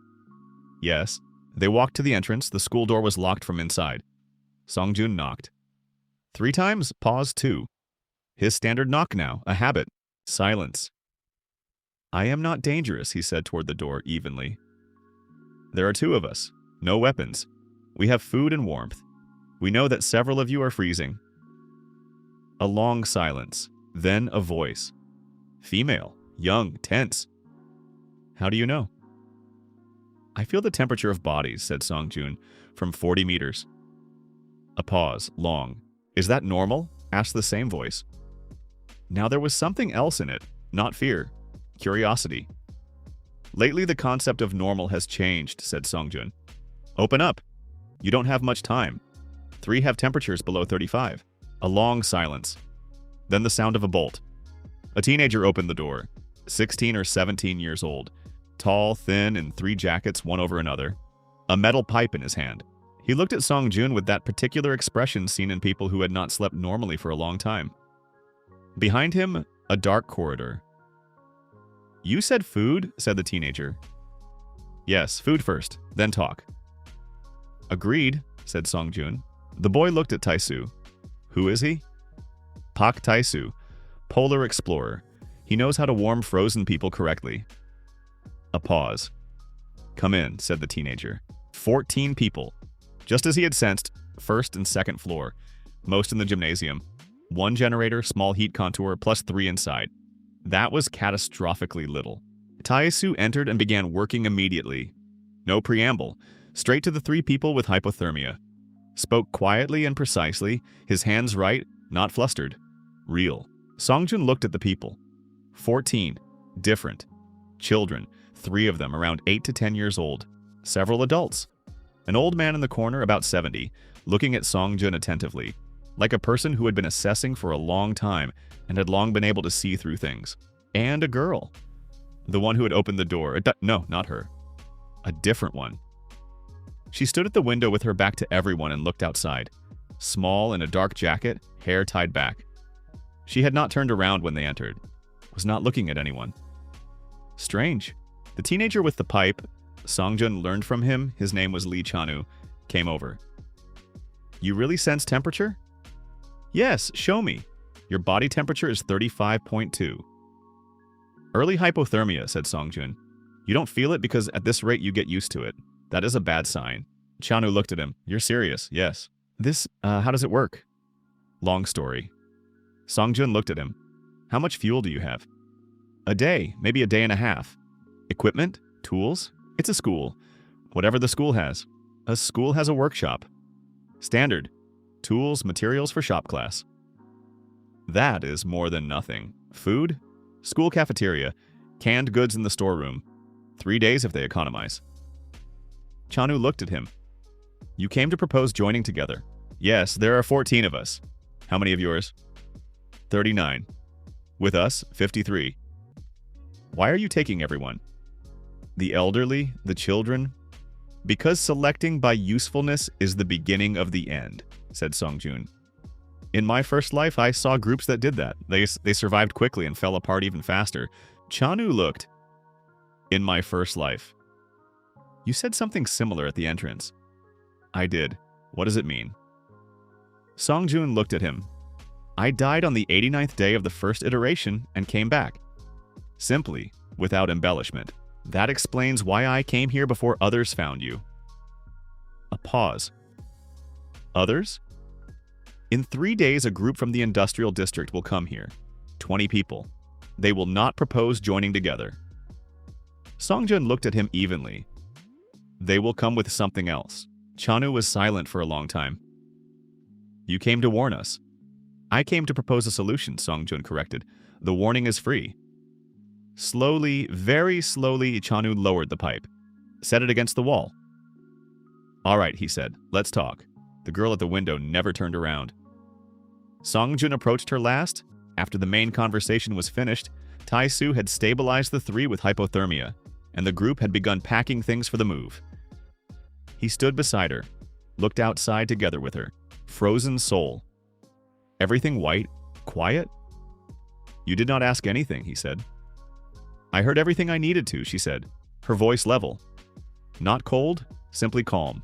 Yes. They walked to the entrance. The school door was locked from inside. Songjun knocked. 3 times, pause 2. His standard knock now, a habit. Silence. I am not dangerous, he said toward the door evenly. There are 2 of us. No weapons. We have food and warmth. We know that several of you are freezing. A long silence. Then a voice. Female. Young. Tense. How do you know? I feel the temperature of bodies, said Songjun, from 40 meters. A pause. Long. Is that normal? Asked the same voice. Now there was something else in it. Not fear. Curiosity. Lately the concept of normal has changed, said Songjun. Open up. You don't have much time. 3 have temperatures below 35. A long silence. Then the sound of a bolt. A teenager opened the door. 16 or 17 years old. Tall, thin, in 3 jackets, one over another. A metal pipe in his hand. He looked at Songjun with that particular expression seen in people who had not slept normally for a long time. Behind him, a dark corridor. You said food, said the teenager. Yes, food first, then talk. Agreed, said Songjun. The boy looked at Taisu. Who is he? Pak Taisu, polar explorer. He knows how to warm frozen people correctly. A pause. Come in, said the teenager. 14 people. Just as he had sensed, 1st and 2nd floor. Most in the gymnasium. 1 generator, small heat contour, plus 3 inside. That was catastrophically little. Taisu entered and began working immediately. No preamble. Straight to the 3 people with hypothermia. Spoke quietly and precisely, his hands right, not flustered. Real. Songjun looked at the people. 14. Different. Children. 3 of them around 8 to 10 years old. Several adults. An old man in the corner, about 70, looking at Songjun attentively, like a person who had been assessing for a long time and had long been able to see through things. And a girl. The one who had opened the door. No, not her. A different one. She stood at the window with her back to everyone and looked outside. Small in a dark jacket, hair tied back. She had not turned around when they entered. Was not looking at anyone. Strange. The teenager with the pipe, Songjun learned from him, his name was Lee Chanu, came over. You really sense temperature? Yes, show me. Your body temperature is 35.2. Early hypothermia, said Songjun. You don't feel it because at this rate you get used to it. That is a bad sign. Chanu looked at him. You're serious? Yes. How does it work? Long story. Songjun looked at him. How much fuel do you have? A day, maybe a day and a half. Equipment? Tools? It's a school. Whatever the school has. A school has a workshop. Standard. Tools, materials for shop class. That is more than nothing. Food? School cafeteria. Canned goods in the storeroom. 3 days if they economize. Chanu looked at him. You came to propose joining together. Yes, there are 14 of us. How many of yours? 39. With us, 53. Why are you taking everyone? The elderly, the children? Because selecting by usefulness is the beginning of the end, said Songjun. In my first life, I saw groups that did that. They survived quickly and fell apart even faster. Chanu looked. In my first life. You said something similar at the entrance. I did. What does it mean? Songjun looked at him. I died on the 89th day of the first iteration and came back. Simply, without embellishment. That explains why I came here before others found you. A pause. Others? In 3 days, a group from the industrial district will come here. 20 people. They will not propose joining together. Songjun looked at him evenly. They will come with something else. Chanu was silent for a long time. You came to warn us. I came to propose a solution, Songjun corrected. The warning is free. Slowly, very slowly, Chanu lowered the pipe. Set it against the wall. All right, he said. Let's talk. The girl at the window never turned around. Songjun approached her last. After the main conversation was finished, Tai-Su had stabilized the three with hypothermia, and the group had begun packing things for the move. He stood beside her, looked outside together with her. Frozen soul. Everything white, quiet? You did not ask anything, he said. I heard everything I needed to, she said, her voice level. Not cold, simply calm.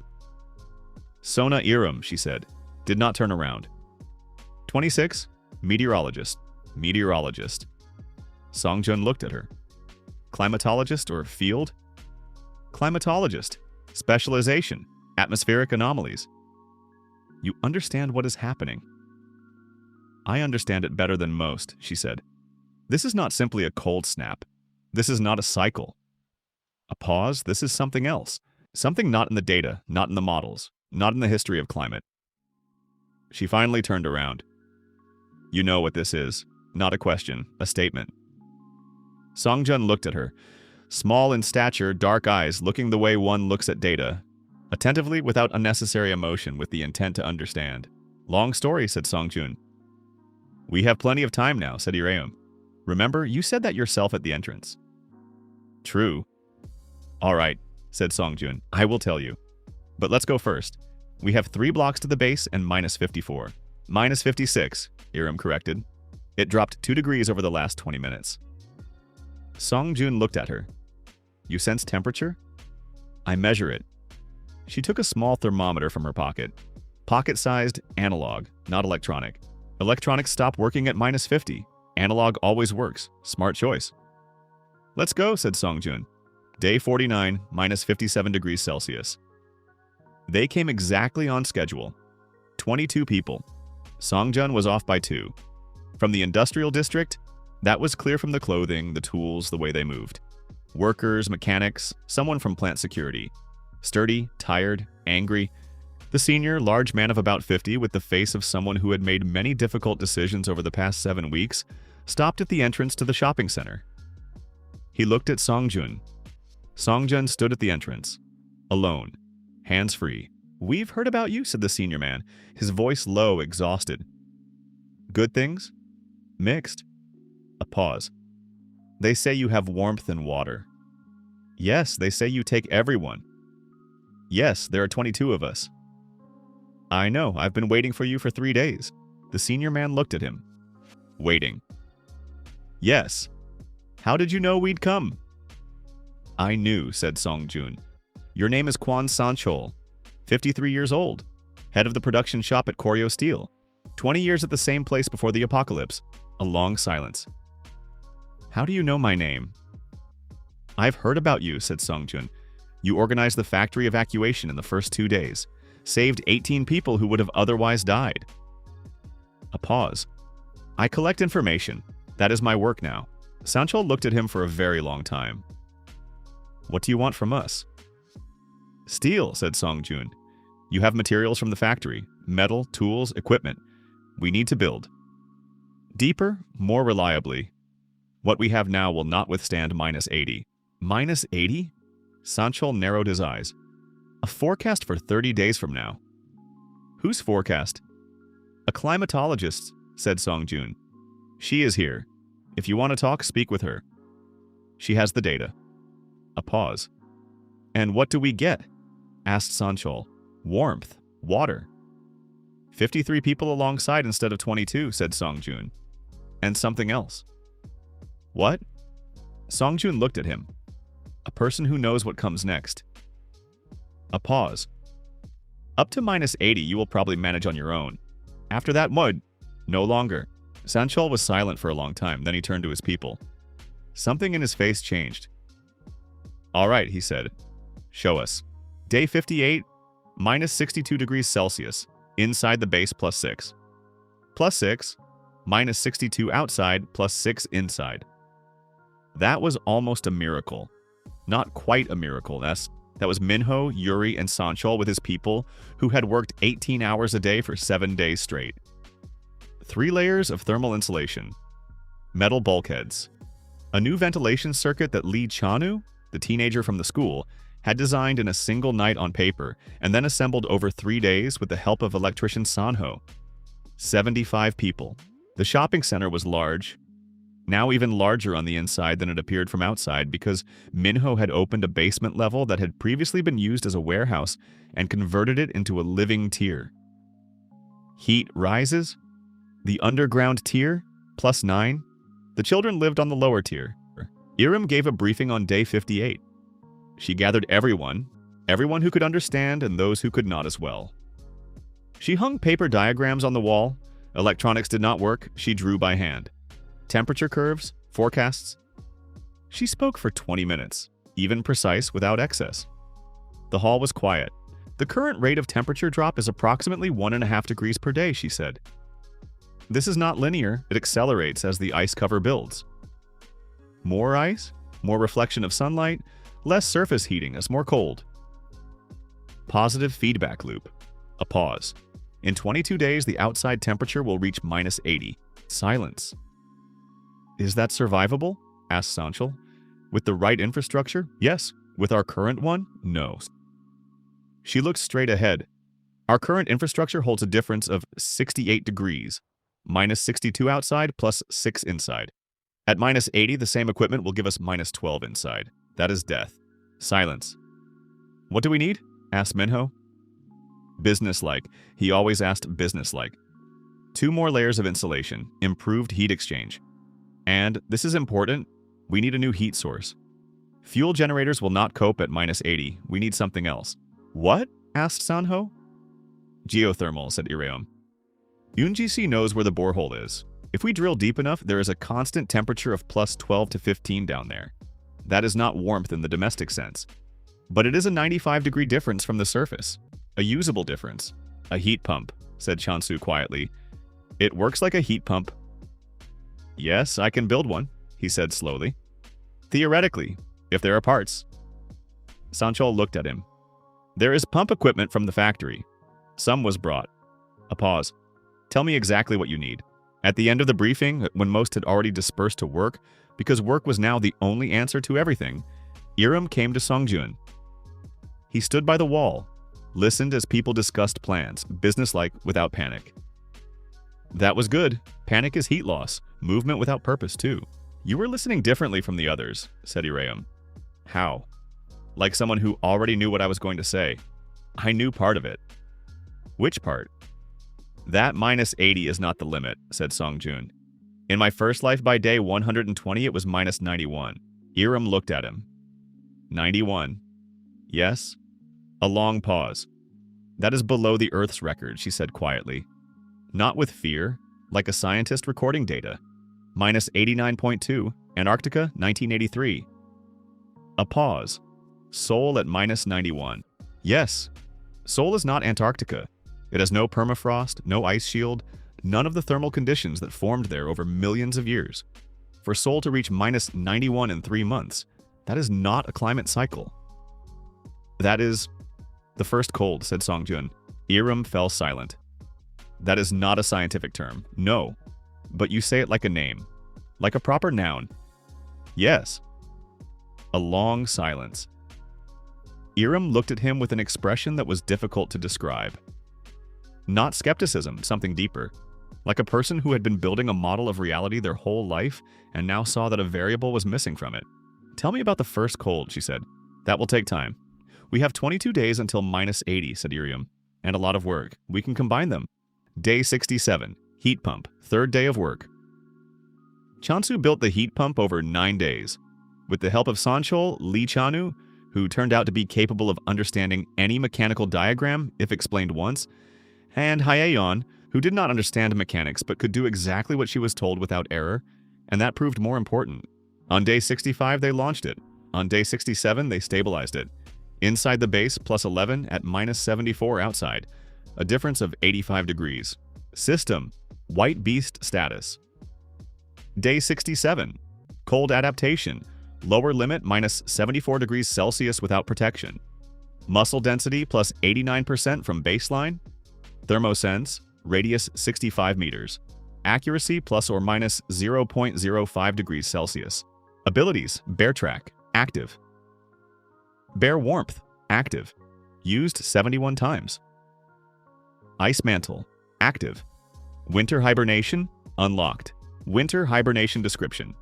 Sona Iram, she said, did not turn around. 26, meteorologist, meteorologist. Songjun looked at her. Climatologist or field? Climatologist, specialization, atmospheric anomalies. You understand what is happening. I understand it better than most, she said. This is not simply a cold snap. This is not a cycle. A pause, this is something else. Something not in the data, not in the models, not in the history of climate. She finally turned around. You know what this is. Not a question, a statement. Songjun looked at her. Small in stature, dark eyes looking the way one looks at data. Attentively, without unnecessary emotion, with the intent to understand. Long story, said Songjun. We have plenty of time now, said Iraeum. Remember, you said that yourself at the entrance. True. All right, said Songjun. I will tell you. But let's go first. We have 3 blocks to the base and minus 54. Minus 56, Iraeum corrected. It dropped 2 degrees over the last 20 minutes. Songjun looked at her. You sense temperature? I measure it. She took a small thermometer from her pocket. Pocket-sized, analog, not electronic. Electronics stop working at minus 50. Analog always works. Smart choice. Let's go, said Songjun. Day 49, minus 57 degrees Celsius. They came exactly on schedule. 22 people. Songjun was off by 2. From the industrial district, that was clear from the clothing, the tools, the way they moved. Workers, mechanics, someone from plant security. Sturdy, tired, angry. The senior, large man of about 50 with the face of someone who had made many difficult decisions over the past 7 weeks, stopped at the entrance to the shopping center. He looked at Songjun. Songjun stood at the entrance, alone, hands free. We've heard about you, said the senior man, his voice low, exhausted. Good things? Mixed. A pause. They say you have warmth and water. Yes, they say you take everyone. Yes, there are 22 of us. I know, I've been waiting for you for 3 days. The senior man looked at him. Waiting. Yes. How did you know we'd come? I knew, said Songjun. Your name is Kwon Sanchol, 53 years old, head of the production shop at Koryo Steel, 20 years at the same place before the apocalypse. A long silence. How do you know my name? I've heard about you, said Songjun. You organized the factory evacuation in the first 2 days. Saved 18 people who would have otherwise died. A pause. I collect information. That is my work now. Sanchol looked at him for a very long time. What do you want from us? Steel, said Songjun. You have materials from the factory. Metal, tools, equipment. We need to build. Deeper, more reliably. What we have now will not withstand -80. -80? Sanchol narrowed his eyes. A forecast for 30 days from now. Whose forecast? A climatologist, said Songjun. She is here. If you want to talk, speak with her. She has the data. A pause. And what do we get? Asked Sanchol. Warmth. Water. 53 people alongside instead of 22, said Songjun. And something else. What? Songjun looked at him. A person who knows what comes next. A pause. Up to -80 you will probably manage on your own. After that, mud. No longer. Sanchol was silent for a long time, then he turned to his people. Something in his face changed. All right, he said. Show us. Day 58, -62 degrees Celsius. Inside the base +6. +6, -62 outside, +6 inside. That was almost a miracle. Not quite a miracle. That was Minho, Yuri, and Sanchol with his people who had worked 18 hours a day for 7 days straight. 3 layers of thermal insulation. Metal bulkheads. A new ventilation circuit that Lee Chanu, the teenager from the school, had designed in a single night on paper and then assembled over 3 days with the help of electrician Sanho. 75 people. The shopping center was large, now even larger on the inside than it appeared from outside because Minho had opened a basement level that had previously been used as a warehouse and converted it into a living tier. Heat rises. The underground tier, +9. The children lived on the lower tier. Iram gave a briefing on day 58. She gathered everyone who could understand and those who could not as well. She hung paper diagrams on the wall. Electronics did not work. She drew by hand. Temperature curves, forecasts. She spoke for 20 minutes, even precise without excess. The hall was quiet. The current rate of temperature drop is approximately 1.5 degrees per day, she said. This is not linear. It accelerates as the ice cover builds. More ice, more reflection of sunlight, less surface heating as more cold. Positive feedback loop. A pause. In 22 days, the outside temperature will reach -80. Silence. Is that survivable? Asked Sanchol. With the right infrastructure? Yes. With our current one? No. She looked straight ahead. Our current infrastructure holds a difference of 68 degrees. -62 outside, +6 inside. At -80, the same equipment will give us -12 inside. That is death. Silence. What do we need? Asked Minho. Businesslike. He always asked businesslike. 2 more layers of insulation. Improved heat exchange. And, this is important, we need a new heat source. Fuel generators will not cope at -80. We need something else. What? Asked Sanho. Geothermal, said Ireum. Yunjisi knows where the borehole is. If we drill deep enough, there is a constant temperature of +12 to 15 down there. That is not warmth in the domestic sense. But it is a 95-degree difference from the surface. A usable difference. A heat pump, said Chansu quietly. It works like a heat pump. Yes, I can build one, he said slowly. Theoretically, if there are parts. Sanchol looked at him. There is pump equipment from the factory. Some was brought. A pause. Tell me exactly what you need. At the end of the briefing, when most had already dispersed to work, because work was now the only answer to everything, Iram came to Songjun. He stood by the wall, listened as people discussed plans, businesslike without panic. That was good. Panic is heat loss. Movement without purpose, too. You were listening differently from the others, said Iram. How? Like someone who already knew what I was going to say. I knew part of it. Which part? That -80 is not the limit, said Songjun. In my first life by day 120, it was -91. Iram looked at him. 91. Yes? A long pause. That is below the Earth's record, she said quietly. Not with fear, like a scientist recording data. -89.2, Antarctica, 1983. A pause. Seoul at minus 91. Yes, Seoul is not Antarctica. It has no permafrost, no ice shield, none of the thermal conditions that formed there over millions of years. For Seoul to reach minus 91 in 3 months, that is not a climate cycle. That is the first cold, said Songjun. Iram fell silent. That is not a scientific term. No. But you say it like a name. Like a proper noun. Yes. A long silence. Iram looked at him with an expression that was difficult to describe. Not skepticism, something deeper. Like a person who had been building a model of reality their whole life and now saw that a variable was missing from it. Tell me about the first cold, she said. That will take time. We have 22 days until minus 80, said Iram. And a lot of work. We can combine them. Day 67. Heat pump. 3rd day of work. Chansu built the heat pump over 9 days. With the help of Sanchol, Lee Chanu, who turned out to be capable of understanding any mechanical diagram if explained once, and Haeyeon, who did not understand mechanics but could do exactly what she was told without error, and that proved more important. On day 65, they launched it. On day 67, they stabilized it. Inside the base, plus 11 at minus 74 outside, a difference of 85 degrees. System, White Beast status. Day 67, cold adaptation, lower limit minus 74 degrees Celsius without protection. Muscle density plus 89% from baseline. Thermosense, radius 65 meters. Accuracy plus or minus 0.05 degrees Celsius. Abilities, Bear Track, active. Bear Warmth, active. Used 71 times. Ice Mantle, active. Winter Hibernation, unlocked. Winter Hibernation description.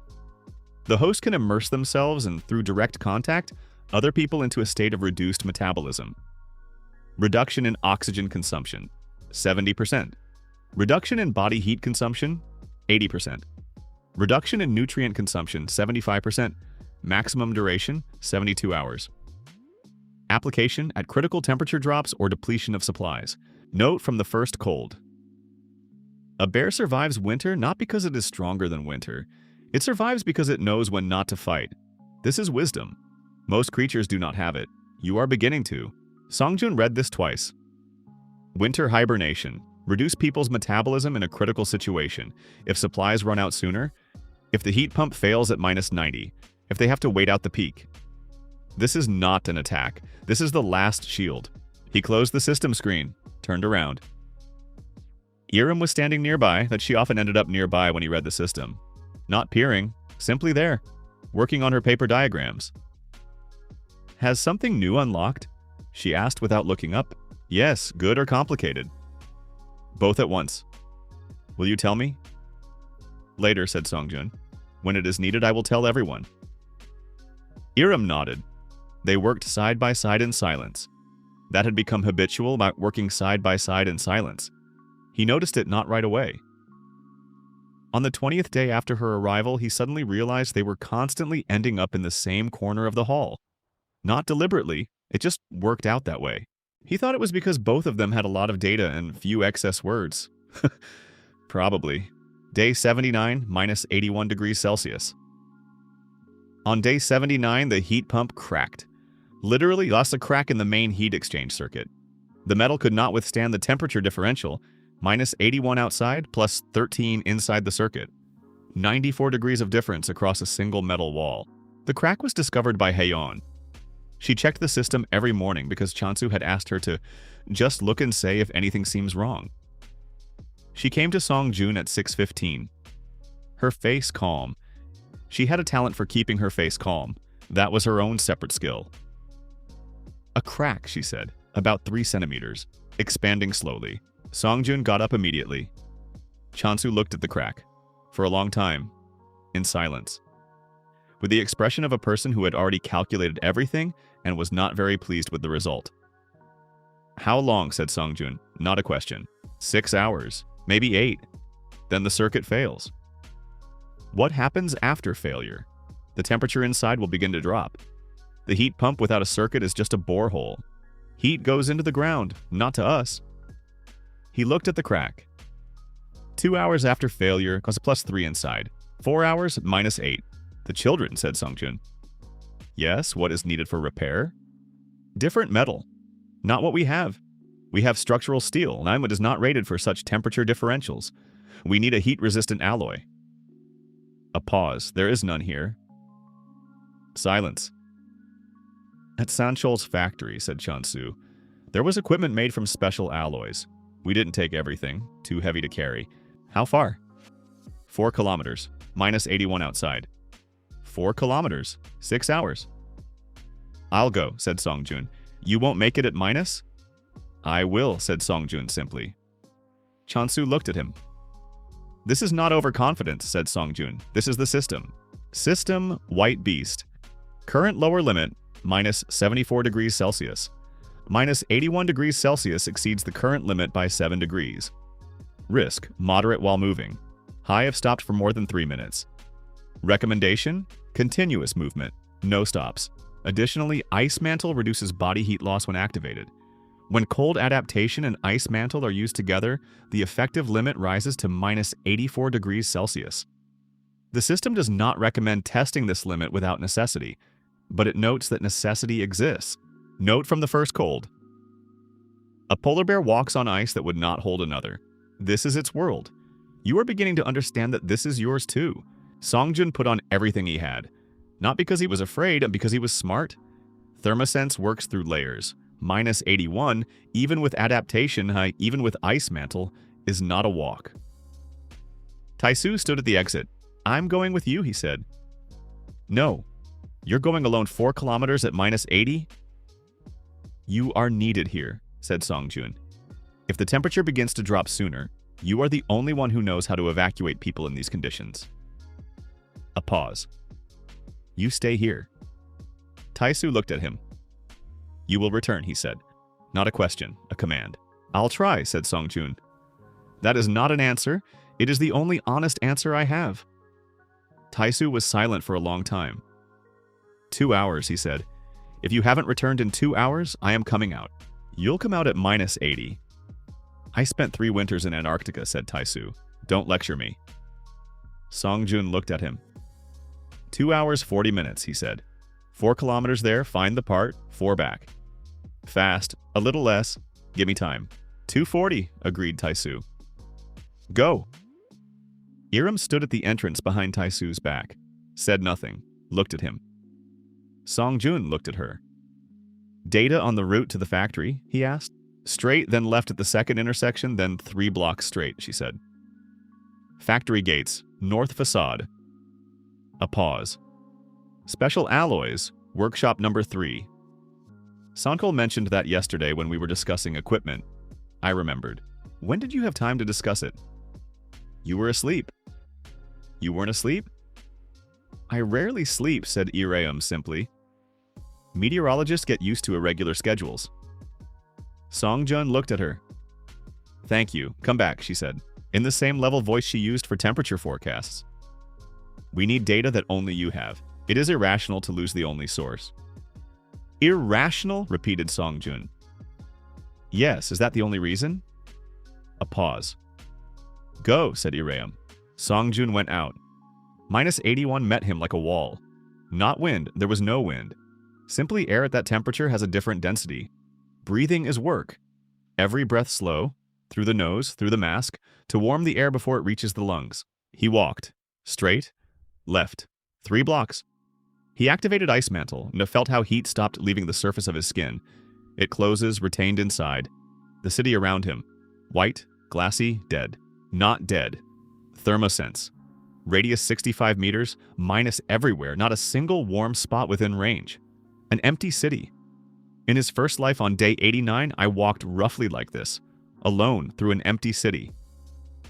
The host can immerse themselves and, through direct contact, other people into a state of reduced metabolism. Reduction in oxygen consumption, 70%. Reduction in body heat consumption, 80%. Reduction in nutrient consumption, 75%. Maximum duration, 72 hours. Application at critical temperature drops or depletion of supplies. Note from the first cold. A bear survives winter not because it is stronger than winter. It survives because it knows when not to fight. This is wisdom. Most creatures do not have it. You are beginning to. Songjun read this twice. Winter hibernation. Reduce people's metabolism in a critical situation. If supplies run out sooner. If the heat pump fails at minus 90. If they have to wait out the peak. This is not an attack. This is the last shield. He closed the system screen, turned around. Iram was standing nearby, that she often ended up nearby when he read the system. Not peering, simply there, working on her paper diagrams. Has something new unlocked? She asked without looking up. Yes, good or complicated. Both at once. Will you tell me? Later, said Songjun. When it is needed, I will tell everyone. Iram nodded. They worked side by side in silence. That had become habitual about working side by side in silence. He noticed it not right away. On the 20th day after her arrival, he suddenly realized they were constantly ending up in the same corner of the hall. Not deliberately, it just worked out that way. He thought it was because both of them had a lot of data and few excess words. Probably. Day 79, minus 81 degrees Celsius. On day 79, the heat pump cracked. Literally lost a crack in the main heat exchange circuit. The metal could not withstand the temperature differential, minus 81 outside, plus 13 inside the circuit. 94 degrees of difference across a single metal wall. The crack was discovered by Haeyeon. She checked the system every morning because Chansu had asked her to just look and say if anything seems wrong. She came to Songjun at 6:15. Her face calm. She had a talent for keeping her face calm. That was her own separate skill. A crack, she said, about 3 centimeters, expanding slowly. Songjun got up immediately. Chansu looked at the crack, for a long time, in silence, with the expression of a person who had already calculated everything and was not very pleased with the result. How long, said Songjun, not a question. 6 hours, maybe 8. Then the circuit fails. What happens after failure? The temperature inside will begin to drop. The heat pump without a circuit is just a borehole. Heat goes into the ground, not to us. He looked at the crack. 2 hours after failure cause a plus 3 inside. 4 hours, minus 8. The children, said Songjun. Yes, what is needed for repair? Different metal. Not what we have. We have structural steel. Manhwa is not rated for such temperature differentials. We need a heat-resistant alloy. A pause. There is none here. Silence. At Sanchol's factory, said Chansu, there was equipment made from special alloys. We didn't take everything. Too heavy to carry. How far? 4 kilometers. Minus 81 outside. 4 kilometers. 6 hours. I'll go, said Songjun. You won't make it at minus? I will, said Songjun simply. Chansu looked at him. This is not overconfidence, said Songjun. This is the system. System White Beast. Current lower limit, minus 74 degrees Celsius. Minus 81 degrees Celsius exceeds the current limit by 7 degrees. Risk, moderate while moving. High if stopped for more than 3 minutes. Recommendation, continuous movement, no stops. Additionally, Ice Mantle reduces body heat loss when activated. When cold adaptation and Ice Mantle are used together, the effective limit rises to minus 84 degrees Celsius. The system does not recommend testing this limit without necessity, but it notes that necessity exists. Note from the first cold. A polar bear walks on ice that would not hold another. This is its world. You are beginning to understand that this is yours too. Songjun put on everything he had. Not because he was afraid, but because he was smart. Thermosense works through layers. Minus 81, even with adaptation, even with Ice Mantle, is not a walk. Taisu stood at the exit. I'm going with you, he said. No. You're going alone 4 kilometers at minus 80? You are needed here, said Songjun. If the temperature begins to drop sooner, you are the only one who knows how to evacuate people in these conditions. A pause. You stay here. Taisu looked at him. You will return, he said. Not a question, a command. I'll try, said Songjun. That is not an answer. It is the only honest answer I have. Taisu was silent for a long time. 2 hours, he said. If you haven't returned in 2 hours, I am coming out. You'll come out at minus 80. I spent 3 winters in Antarctica, said Taisu. Don't lecture me. Songjun looked at him. 2 hours, 40 minutes, he said. 4 kilometers there, find the part, 4 back. Fast, a little less, give me time. 240, agreed Taisu. Go. Iram stood at the entrance behind Taisu's back, said nothing, looked at him. Songjun looked at her. Data on the route to the factory, he asked. Straight, then left at the second intersection, then 3 blocks straight, she said. Factory gates, north facade. A pause. Special alloys, workshop number 3. Sankol mentioned that yesterday when we were discussing equipment. I remembered. When did you have time to discuss it? You were asleep. You weren't asleep? I rarely sleep, said Iraeum simply. Meteorologists get used to irregular schedules. Songjun looked at her. Thank you. Come back, she said, in the same level voice she used for temperature forecasts. We need data that only you have. It is irrational to lose the only source. Irrational? Repeated Songjun. Yes, is that the only reason? A pause. Go, said Iraeum. Songjun went out. Minus 81 met him like a wall. Not wind, there was no wind. Simply air at that temperature has a different density. Breathing is work. Every breath slow, through the nose, through the mask, to warm the air before it reaches the lungs. He walked. Straight. Left. 3 blocks. He activated Ice Mantle and felt how heat stopped leaving the surface of his skin. It closes, retained inside. The city around him. White, glassy, dead. Not dead. Thermosense. Radius 65 meters, minus everywhere, not a single warm spot within range. An empty city. In his first life on day 89, I walked roughly like this, alone through an empty city.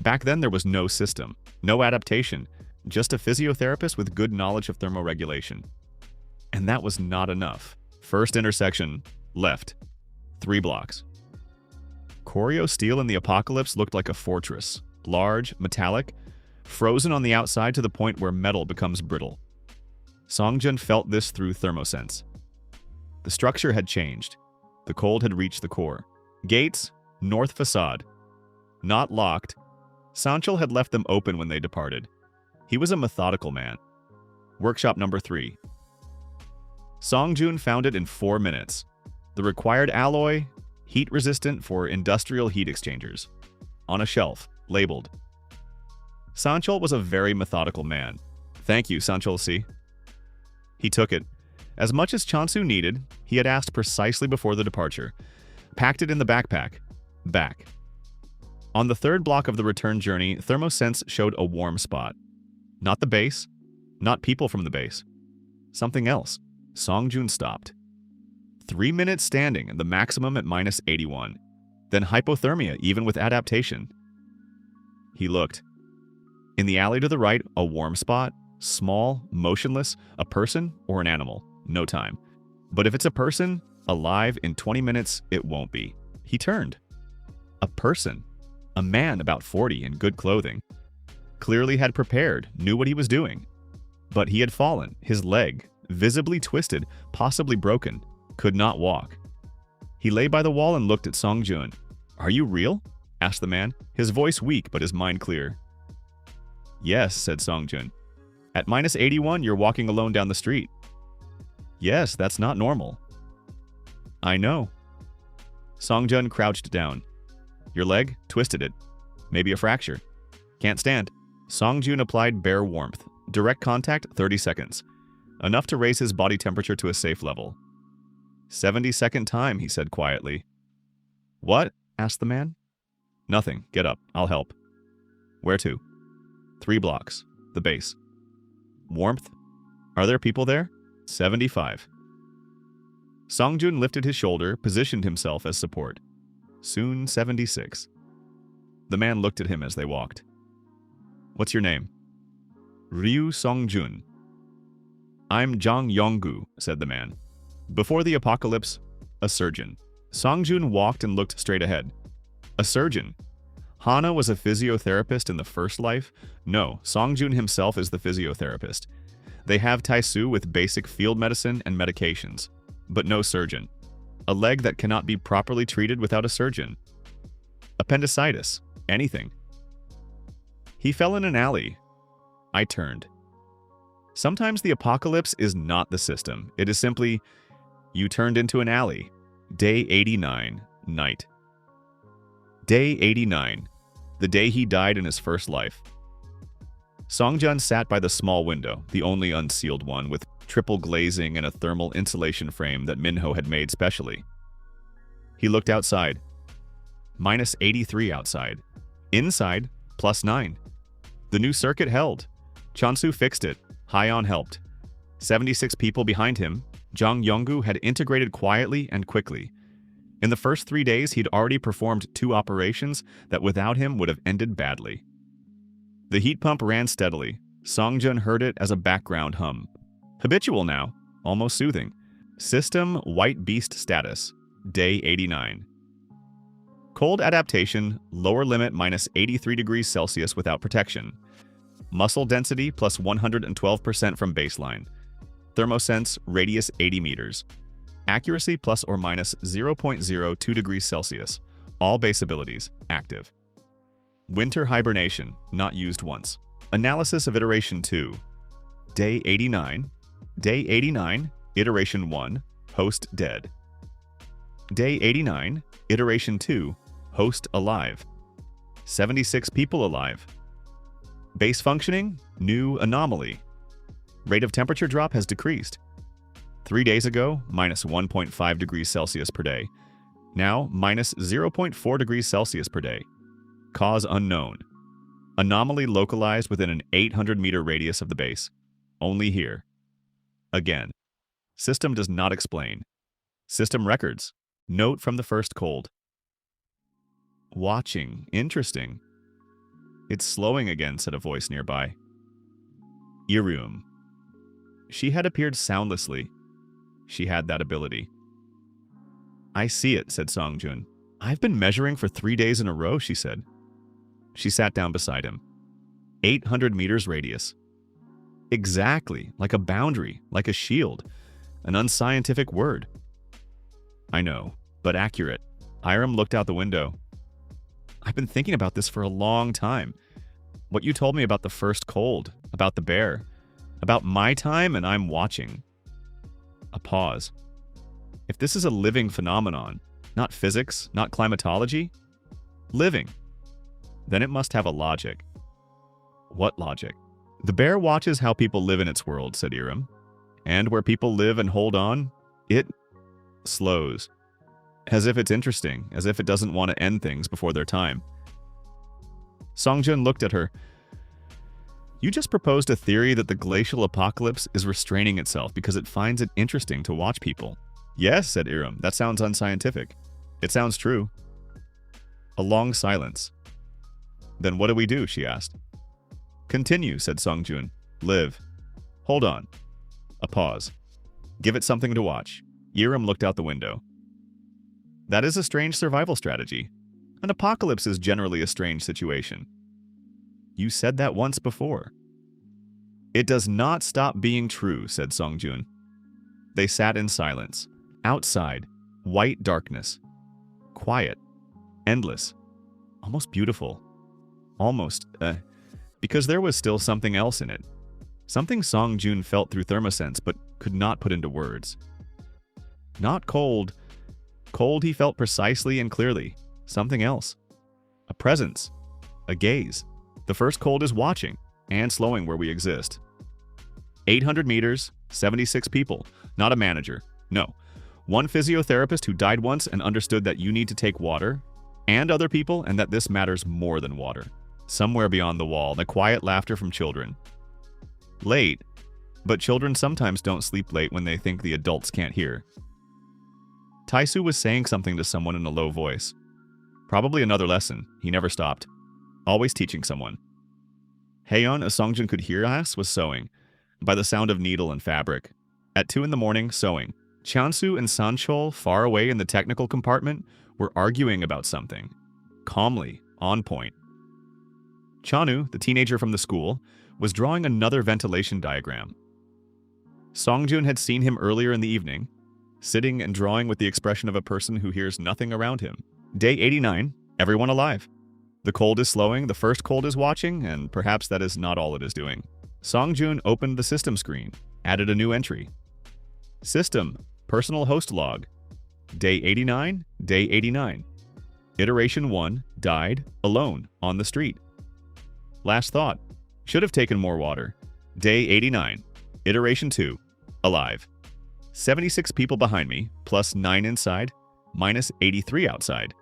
Back then there was no system, no adaptation, just a physiotherapist with good knowledge of thermoregulation. And that was not enough. First intersection, left. 3 blocks. Koryo steel in the apocalypse looked like a fortress, large, metallic, frozen on the outside to the point where metal becomes brittle. Songjun felt this through thermosense. The structure had changed. The cold had reached the core. Gates, north facade. Not locked. Sanchel had left them open when they departed. He was a methodical man. Workshop number 3. Songjun found it in 4 minutes. The required alloy, heat-resistant for industrial heat exchangers. On a shelf, labeled. Sanchol was a very methodical man. Thank you, Sanchol-si. He took it. As much as Chansu needed, he had asked precisely before the departure. Packed it in the backpack. Back. On the third block of the return journey, Thermosense showed a warm spot. Not the base, not people from the base. Something else. Songjun stopped. 3 minutes standing, the maximum at -81. Then hypothermia, even with adaptation. He looked. In the alley to the right, a warm spot, small, motionless, a person or an animal. No time. But if it's a person, alive in 20 minutes, it won't be. He turned. A person. A man about 40 in good clothing. Clearly had prepared, knew what he was doing. But he had fallen, his leg, visibly twisted, possibly broken, could not walk. He lay by the wall and looked at Songjun. "Are you real?" asked the man, his voice weak but his mind clear. "Yes," said Songjun. "At -81, you're walking alone down the street." "Yes, that's not normal." "I know." Songjun crouched down. "Your leg? Twisted it. Maybe a fracture. Can't stand." Songjun applied bare warmth. Direct contact, 30 seconds. Enough to raise his body temperature to a safe level. 70-second time, he said quietly. "What?" asked the man. "Nothing. Get up. I'll help." "Where to?" 3 blocks. The base. "Warmth? Are there people there?" 75. Songjun lifted his shoulder, positioned himself as support. Soon 76. The man looked at him as they walked. "What's your name?" "Ryu Songjun." "I'm Jang Yonggu," said the man. "Before the apocalypse, a surgeon." Songjun walked and looked straight ahead. A surgeon. Hana was a physiotherapist in the first life. No, Songjun himself is the physiotherapist. They have Taisu with basic field medicine and medications, but no surgeon. A leg that cannot be properly treated without a surgeon. Appendicitis. Anything. He fell in an alley. I turned. Sometimes the apocalypse is not the system. It is simply, you turned into an alley. Day 89, night. Day 89, the day he died in his first life. Songjun sat by the small window, the only unsealed one, with triple glazing and a thermal insulation frame that Minho had made specially. He looked outside. -83 outside. Inside, +9. The new circuit held. Chansu fixed it. Hyon helped. 76 people behind him, Jang Yonggu had integrated quietly and quickly. In the first 3 days, he'd already performed 2 operations that without him would have ended badly. The heat pump ran steadily. Songjun heard it as a background hum. Habitual now, almost soothing. System White Beast status, day 89. Cold adaptation, lower limit -83 degrees Celsius without protection. Muscle density plus 112% from baseline. Thermosense, radius 80 meters. Accuracy plus or minus 0.02 degrees Celsius. All base abilities, active. Winter hibernation, not used once. Analysis of iteration 2. Day 89. Day 89, iteration 1, host dead. Day 89, iteration 2, host alive. 76 people alive. Base functioning, new anomaly. Rate of temperature drop has decreased. 3 days ago, -1.5 degrees Celsius per day. Now, -0.4 degrees Celsius per day. Cause unknown. Anomaly localized within an 800-meter radius of the base. Only here. Again. System does not explain. System records. Note from the first cold. Watching. Interesting. It's slowing again, said a voice nearby. Irium. She had appeared soundlessly. She had that ability. I see it, said Songjun. I've been measuring for 3 days in a row, she said. She sat down beside him. 800 meters radius. Exactly, like a boundary, like a shield. An unscientific word. I know, but accurate. Hiram looked out the window. I've been thinking about this for a long time. What you told me about the first cold, about the bear, about my time, and I'm watching. A pause. If this is a living phenomenon, not physics, not climatology, living, then it must have a logic. What logic? The bear watches how people live in its world, said Iram. And where people live and hold on, it slows. As if it's interesting, as if it doesn't want to end things before their time. Songjun looked at her. You just proposed a theory that the glacial apocalypse is restraining itself because it finds it interesting to watch people. Yes, said Iram, that sounds unscientific. It sounds true. A long silence. Then what do we do, she asked. Continue, said Songjun. Live. Hold on. A pause. Give it something to watch. Iram looked out the window. That is a strange survival strategy. An apocalypse is generally a strange situation. You said that once before. It does not stop being true, said Songjun. They sat in silence. Outside, white darkness. Quiet. Endless. Almost beautiful. Almost, because there was still something else in it. Something Songjun felt through thermosense but could not put into words. Not cold. Cold he felt precisely and clearly. Something else. A presence. A gaze. The first cold is watching and slowing where we exist. 800 meters, 76 people. Not a manager. No. One physiotherapist who died once and understood that you need to take water and other people and that this matters more than water. Somewhere beyond the wall, the quiet laughter from children. Late. But children sometimes don't sleep late when they think the adults can't hear. Taisu was saying something to someone in a low voice. Probably another lesson. He never stopped. Always teaching someone. Haeyeon, as Songjun could hear us, was sewing, by the sound of needle and fabric. At 2 a.m, sewing. Chansu and Sanchol, far away in the technical compartment, were arguing about something. Calmly, on point. Chanu, the teenager from the school, was drawing another ventilation diagram. Songjun had seen him earlier in the evening, sitting and drawing with the expression of a person who hears nothing around him. Day 89, everyone alive. The cold is slowing, the first cold is watching, and perhaps that is not all it is doing. Songjun opened the system screen, added a new entry. System, personal host log. Day 89, day 89. Iteration 1, died, alone, on the street. Last thought, should have taken more water. Day 89. Iteration 2, alive. 76 people behind me, plus 9 inside, minus 83 outside.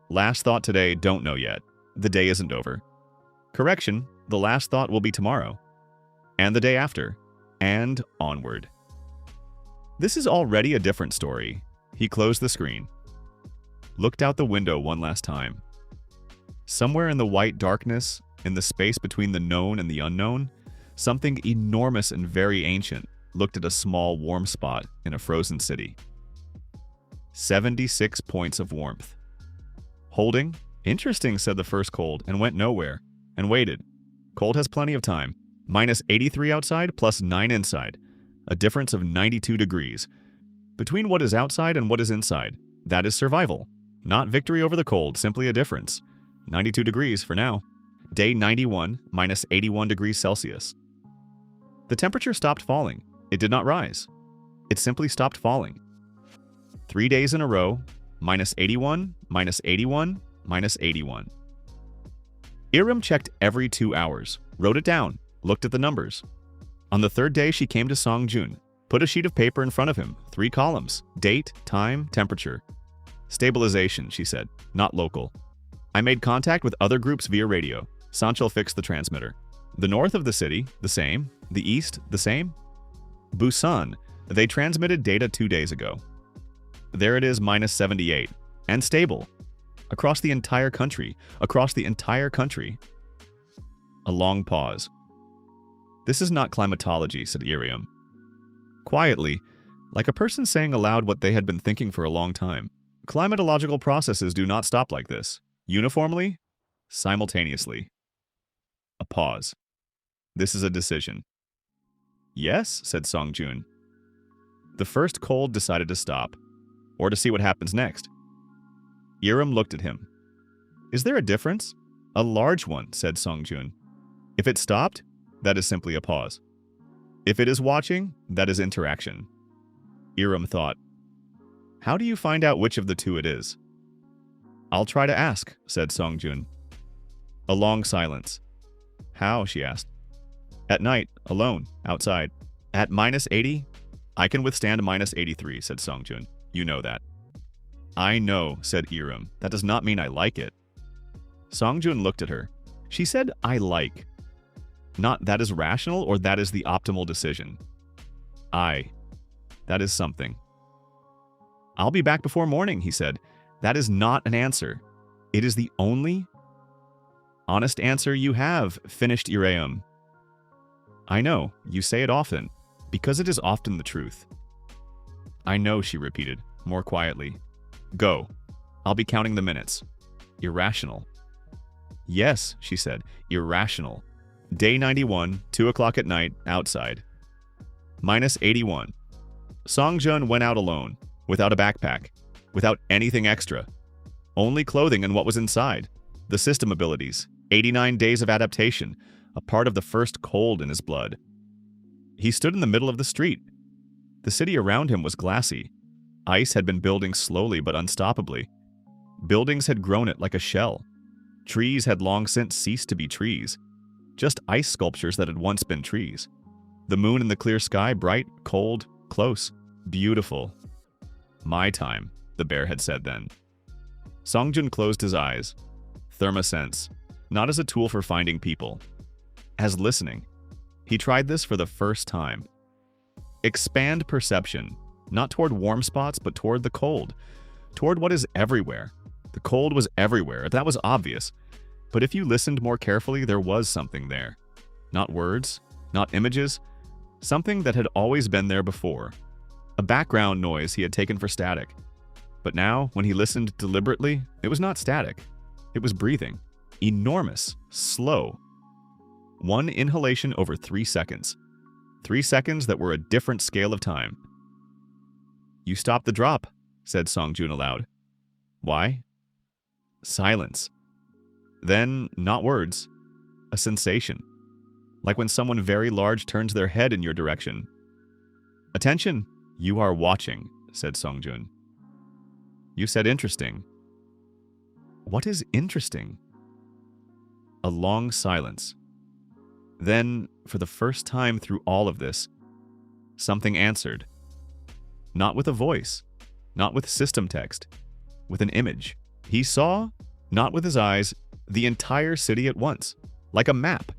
Last thought today, don't know yet. The day isn't over. Correction, the last thought will be tomorrow. And the day after. And onward. This is already a different story. He closed the screen. Looked out the window one last time. Somewhere in the white darkness, in the space between the known and the unknown, something enormous and very ancient looked at a small warm spot in a frozen city. 76 points of warmth. Holding? Interesting, said the first cold, and went nowhere, and waited. Cold has plenty of time. Minus 83 outside, plus 9 inside. A difference of 92 degrees. Between what is outside and what is inside. That is survival. Not victory over the cold, simply a difference. 92 degrees for now. Day 91, minus 81 degrees Celsius. The temperature stopped falling. It did not rise. It simply stopped falling. 3 days in a row, minus 81, minus 81, minus 81. Iram checked every 2 hours, wrote it down, looked at the numbers. On the third day, she came to Songjun, put a sheet of paper in front of him, 3 columns, date, time, temperature. Stabilization, she said, not local. I made contact with other groups via radio. Sanchel fixed the transmitter. The north of the city, the same. The east, the same. Busan, they transmitted data 2 days ago. There it is, minus 78. And stable. Across the entire country. Across the entire country. A long pause. This is not climatology, said Iriam. Quietly, like a person saying aloud what they had been thinking for a long time. Climatological processes do not stop like this. Uniformly, simultaneously. A pause. This is a decision. Yes, said Songjun. The first cold decided to stop, or to see what happens next. Iram looked at him. Is there a difference? A large one, said Songjun. If it stopped, that is simply a pause. If it is watching, that is interaction. Iram thought. How do you find out which of the two it is? I'll try to ask, said Songjun. A long silence. How? She asked. At night, alone, outside. At -80? I can withstand -83, said Songjun. You know that. I know, said Iram. That does not mean I like it. Songjun looked at her. She said, I like. Not that is rational or that is the optimal decision. That is something. I'll be back before morning, he said. That is not an answer. It is the only honest answer you have, finished Iram. I know, you say it often, because it is often the truth. I know, she repeated, more quietly. Go. I'll be counting the minutes. Irrational. Yes, she said, irrational. Day 91, 2 o'clock at night, outside. -81. Songjun went out alone, without a backpack, without anything extra. Only clothing and what was inside. The system abilities, 89 days of adaptation, a part of the first cold in his blood. He stood in the middle of the street. The city around him was glassy. Ice had been building slowly but unstoppably. Buildings had grown it like a shell. Trees had long since ceased to be trees. Just ice sculptures that had once been trees. The moon in the clear sky, bright, cold, close, beautiful. My time, the bear had said then. Songjun closed his eyes. Thermosense, not as a tool for finding people. As listening. He tried this for the first time. Expand perception, not toward warm spots, but toward the cold. Toward what is everywhere. The cold was everywhere, that was obvious. But if you listened more carefully, there was something there. Not words, not images. Something that had always been there before. A background noise he had taken for static. But now, when he listened deliberately, it was not static. It was breathing. Enormous. Slow. One inhalation over 3 seconds. 3 seconds that were a different scale of time. You stopped the drop, said Songjun aloud. Why? Silence. Then, not words. A sensation. Like when someone very large turns their head in your direction. Attention, you are watching, said Songjun. You said interesting. What is interesting? A long silence. Then, for the first time through all of this, something answered. Not with a voice, not with system text, with an image. He saw, not with his eyes, the entire city at once, like a map.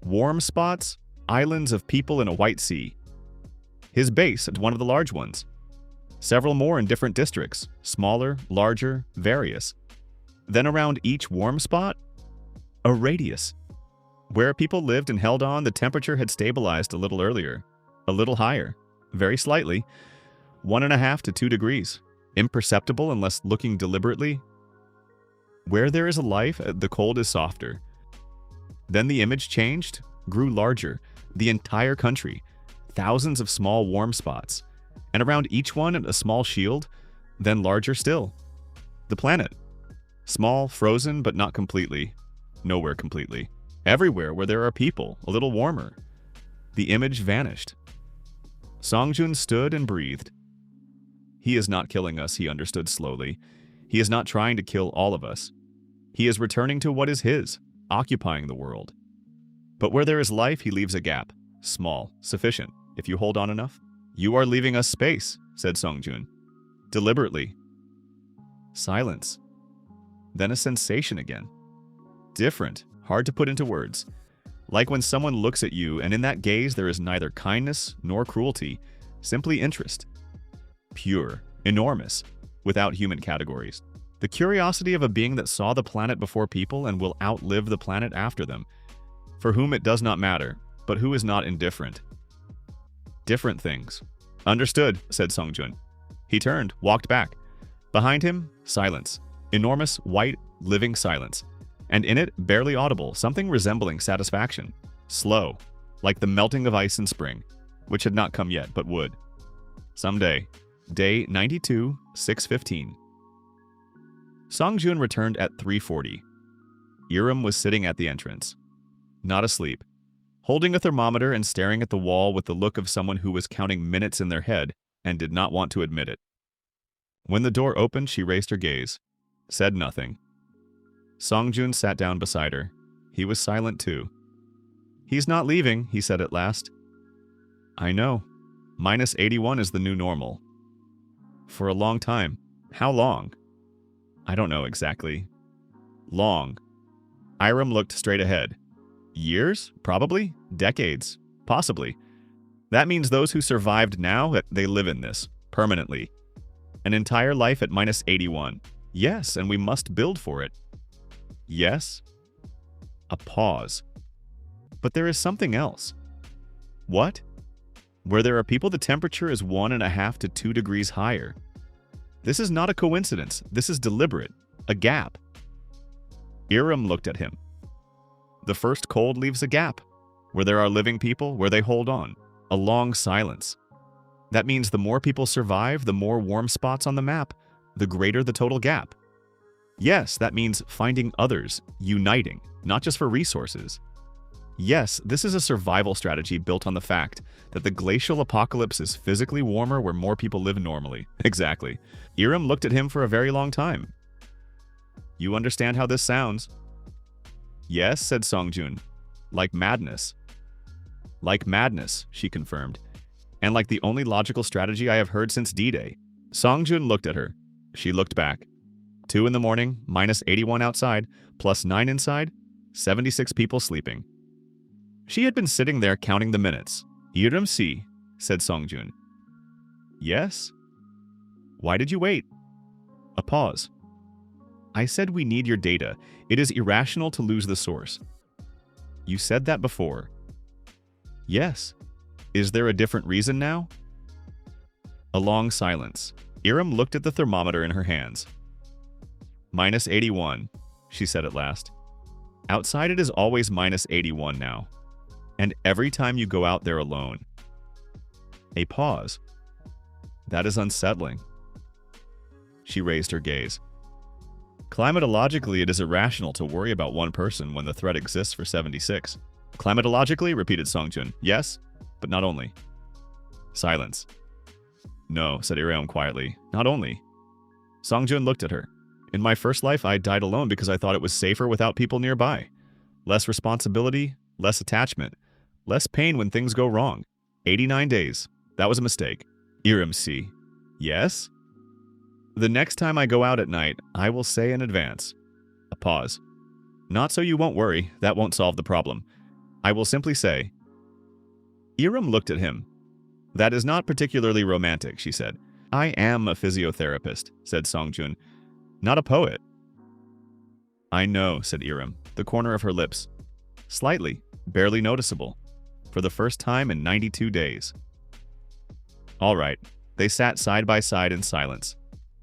Warm spots, islands of people in a white sea. His base at one of the large ones. Several more in different districts, smaller, larger, various. Then around each warm spot, a radius. Where people lived and held on, the temperature had stabilized a little earlier, a little higher, very slightly, 1.5 to 2 degrees, imperceptible unless looking deliberately. Where there is a life, the cold is softer. Then the image changed, grew larger, the entire country, thousands of small warm spots, and around each one a small shield, then larger still. The planet. Small, frozen, but not completely. Nowhere completely. Everywhere where there are people, a little warmer. The image vanished. Songjun stood and breathed. He is not killing us, he understood slowly. He is not trying to kill all of us. He is returning to what is his, occupying the world. But where there is life, he leaves a gap. Small, sufficient, if you hold on enough. You are leaving us space, said Songjun. Deliberately. Silence. Then a sensation again. Different, hard to put into words. Like when someone looks at you and in that gaze there is neither kindness nor cruelty, simply interest. Pure, enormous, without human categories. The curiosity of a being that saw the planet before people and will outlive the planet after them, for whom it does not matter, but who is not indifferent. Different things. Understood, said Songjun. He turned, walked back. Behind him, silence. Enormous, white, living silence. And in it, barely audible, something resembling satisfaction. Slow, like the melting of ice in spring, which had not come yet, but would. Someday. Day 92, 6:15. Songjun returned at 3:40. Iram was sitting at the entrance. Not asleep. Holding a thermometer and staring at the wall with the look of someone who was counting minutes in their head, and did not want to admit it. When the door opened, she raised her gaze, said nothing. Songjun sat down beside her. He was silent too. "He's not leaving," he said at last. "I know. -81 is the new normal." "For a long time. How long?" "I don't know exactly." "Long." Iram looked straight ahead. "Years? Probably. Decades. Possibly. That means those who survived now, they live in this. Permanently. An entire life at -81. Yes, and we must build for it." "Yes?" A pause. "But there is something else." "What?" "Where there are people, the temperature is 1.5 to 2 degrees higher. This is not a coincidence. This is deliberate. A gap." Iram looked at him. "The first cold leaves a gap. Where there are living people, where they hold on. A long silence. That means the more people survive, the more warm spots on the map, the greater the total gap. Yes, that means finding others, uniting, not just for resources. Yes, this is a survival strategy built on the fact that the glacial apocalypse is physically warmer where more people live normally." Exactly. Iram looked at him for a very long time. "You understand how this sounds?" "Yes," said Songjun. "Like madness." "Like madness," she confirmed. "And like the only logical strategy I have heard since D-Day." Songjun looked at her. She looked back. 2 in the morning, -81 outside, +9 inside, 76 people sleeping. She had been sitting there counting the minutes. "Iram si," said Songjun. "Yes?" "Why did you wait?" A pause. "I said we need your data. It is irrational to lose the source." "You said that before." "Yes. Is there a different reason now?" A long silence. Iram looked at the thermometer in her hands. -81, she said at last. "Outside it is always -81 now. And every time you go out there alone." A pause. "That is unsettling." She raised her gaze. "Climatologically, it is irrational to worry about one person when the threat exists for 76. "Climatologically," repeated Songjun. "Yes, but not only." Silence. "No," said Iram quietly. "Not only." Songjun looked at her. "In my first life, I died alone because I thought it was safer without people nearby. Less responsibility, less attachment, less pain when things go wrong. 89 days. That was a mistake." Iram si. "Yes?" "The next time I go out at night, I will say in advance." A pause. "Not so you won't worry. That won't solve the problem. I will simply say." Iram looked at him. "That is not particularly romantic," she said. "I am a physiotherapist," said Songjun. "Not a poet." "I know," said Iram, the corner of her lips. Slightly, barely noticeable. For the first time in 92 days. All right. They sat side by side in silence.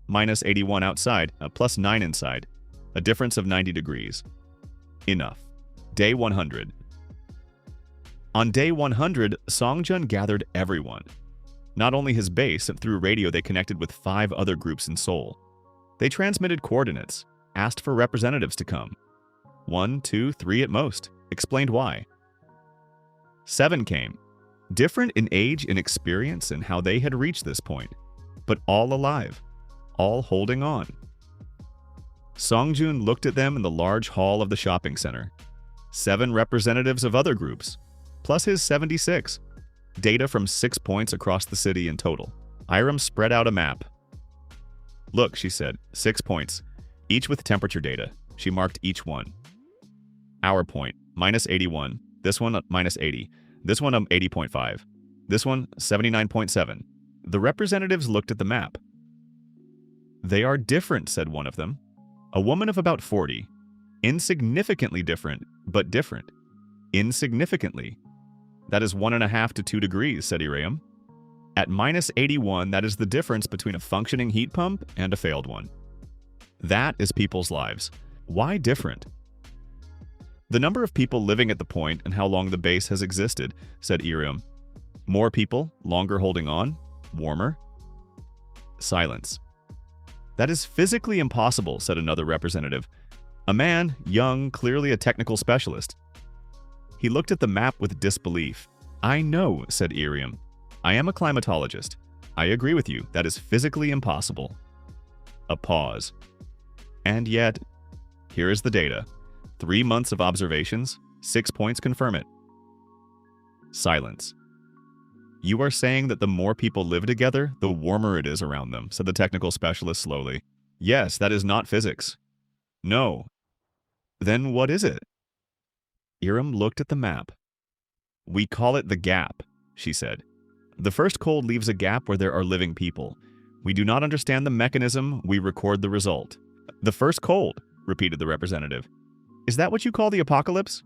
-81 outside, a +9 inside. A difference of 90 degrees. Enough. Day 100. On day 100, Songjun gathered everyone. Not only his base, and through radio they connected with 5 other groups in Seoul. They transmitted coordinates, asked for representatives to come. 1, 2, 3 at most, explained why. 7 came, different in age and experience and how they had reached this point, but all alive, all holding on. Songjun looked at them in the large hall of the shopping center. 7 representatives of other groups, plus his 76. Data from 6 points across the city in total. Iram spread out a map. "Look," she said, 6 points, each with temperature data. She marked each one. Our point, -81. This one, -80. This one, 80.5. This one, 79.7. The representatives looked at the map. "They are different," said one of them. A woman of about 40. "Insignificantly different, but different. Insignificantly. That is 1.5 to 2 degrees, said Iram. At -81, that is the difference between a functioning heat pump and a failed one. That is people's lives. Why different? The number of people living at the point and how long the base has existed, said Iram. More people, longer holding on, warmer. Silence. That is physically impossible, said another representative. A man, young, clearly a technical specialist. He looked at the map with disbelief. I know, said Iram. I am a climatologist. I agree with you. That is physically impossible. A pause. And yet, here is the data. 3 months of observations, 6 points confirm it. Silence. You are saying that the more people live together, the warmer it is around them, said the technical specialist slowly. Yes, that is not physics. No. Then what is it? Iram looked at the map. We call it the gap, she said. The first cold leaves a gap where there are living people. We do not understand the mechanism, we record the result. The first cold, repeated the representative. Is that what you call the apocalypse?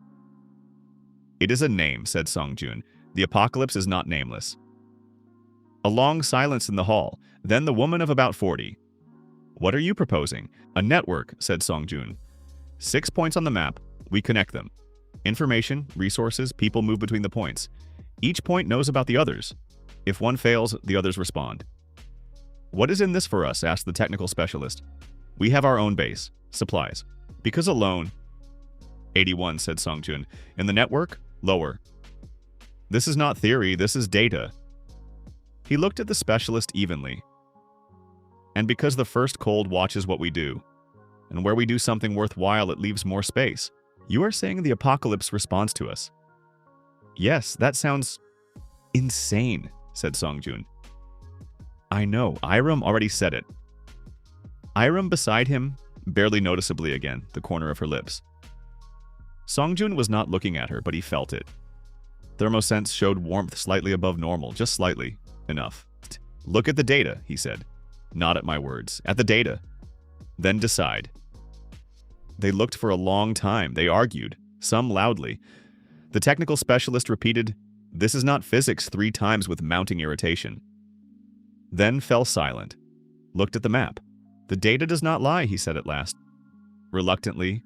It is a name, said Songjun. The apocalypse is not nameless. A long silence in the hall, then the woman of about 40. What are you proposing? A network, said Songjun. 6 points on the map, we connect them. Information, resources, people move between the points. Each point knows about the others. If one fails, the others respond. What is in this for us? Asked the technical specialist. We have our own base, supplies. Because alone... 81, said Songjun. In the network, lower. This is not theory, this is data. He looked at the specialist evenly. And because the first cold watches what we do, and where we do something worthwhile, it leaves more space. You are saying the apocalypse responds to us. Yes, that sounds insane, said Songjun. I know, Iram already said it. Iram beside him, barely noticeably again, the corner of her lips. Songjun was not looking at her, but he felt it. Thermosense showed warmth slightly above normal, just slightly. Enough. Look at the data, he said. Not at my words, at the data. Then decide. They looked for a long time, they argued, some loudly. The technical specialist repeated, "This is not physics," 3 times with mounting irritation. Then fell silent, looked at the map. The data does not lie, he said at last. Reluctantly,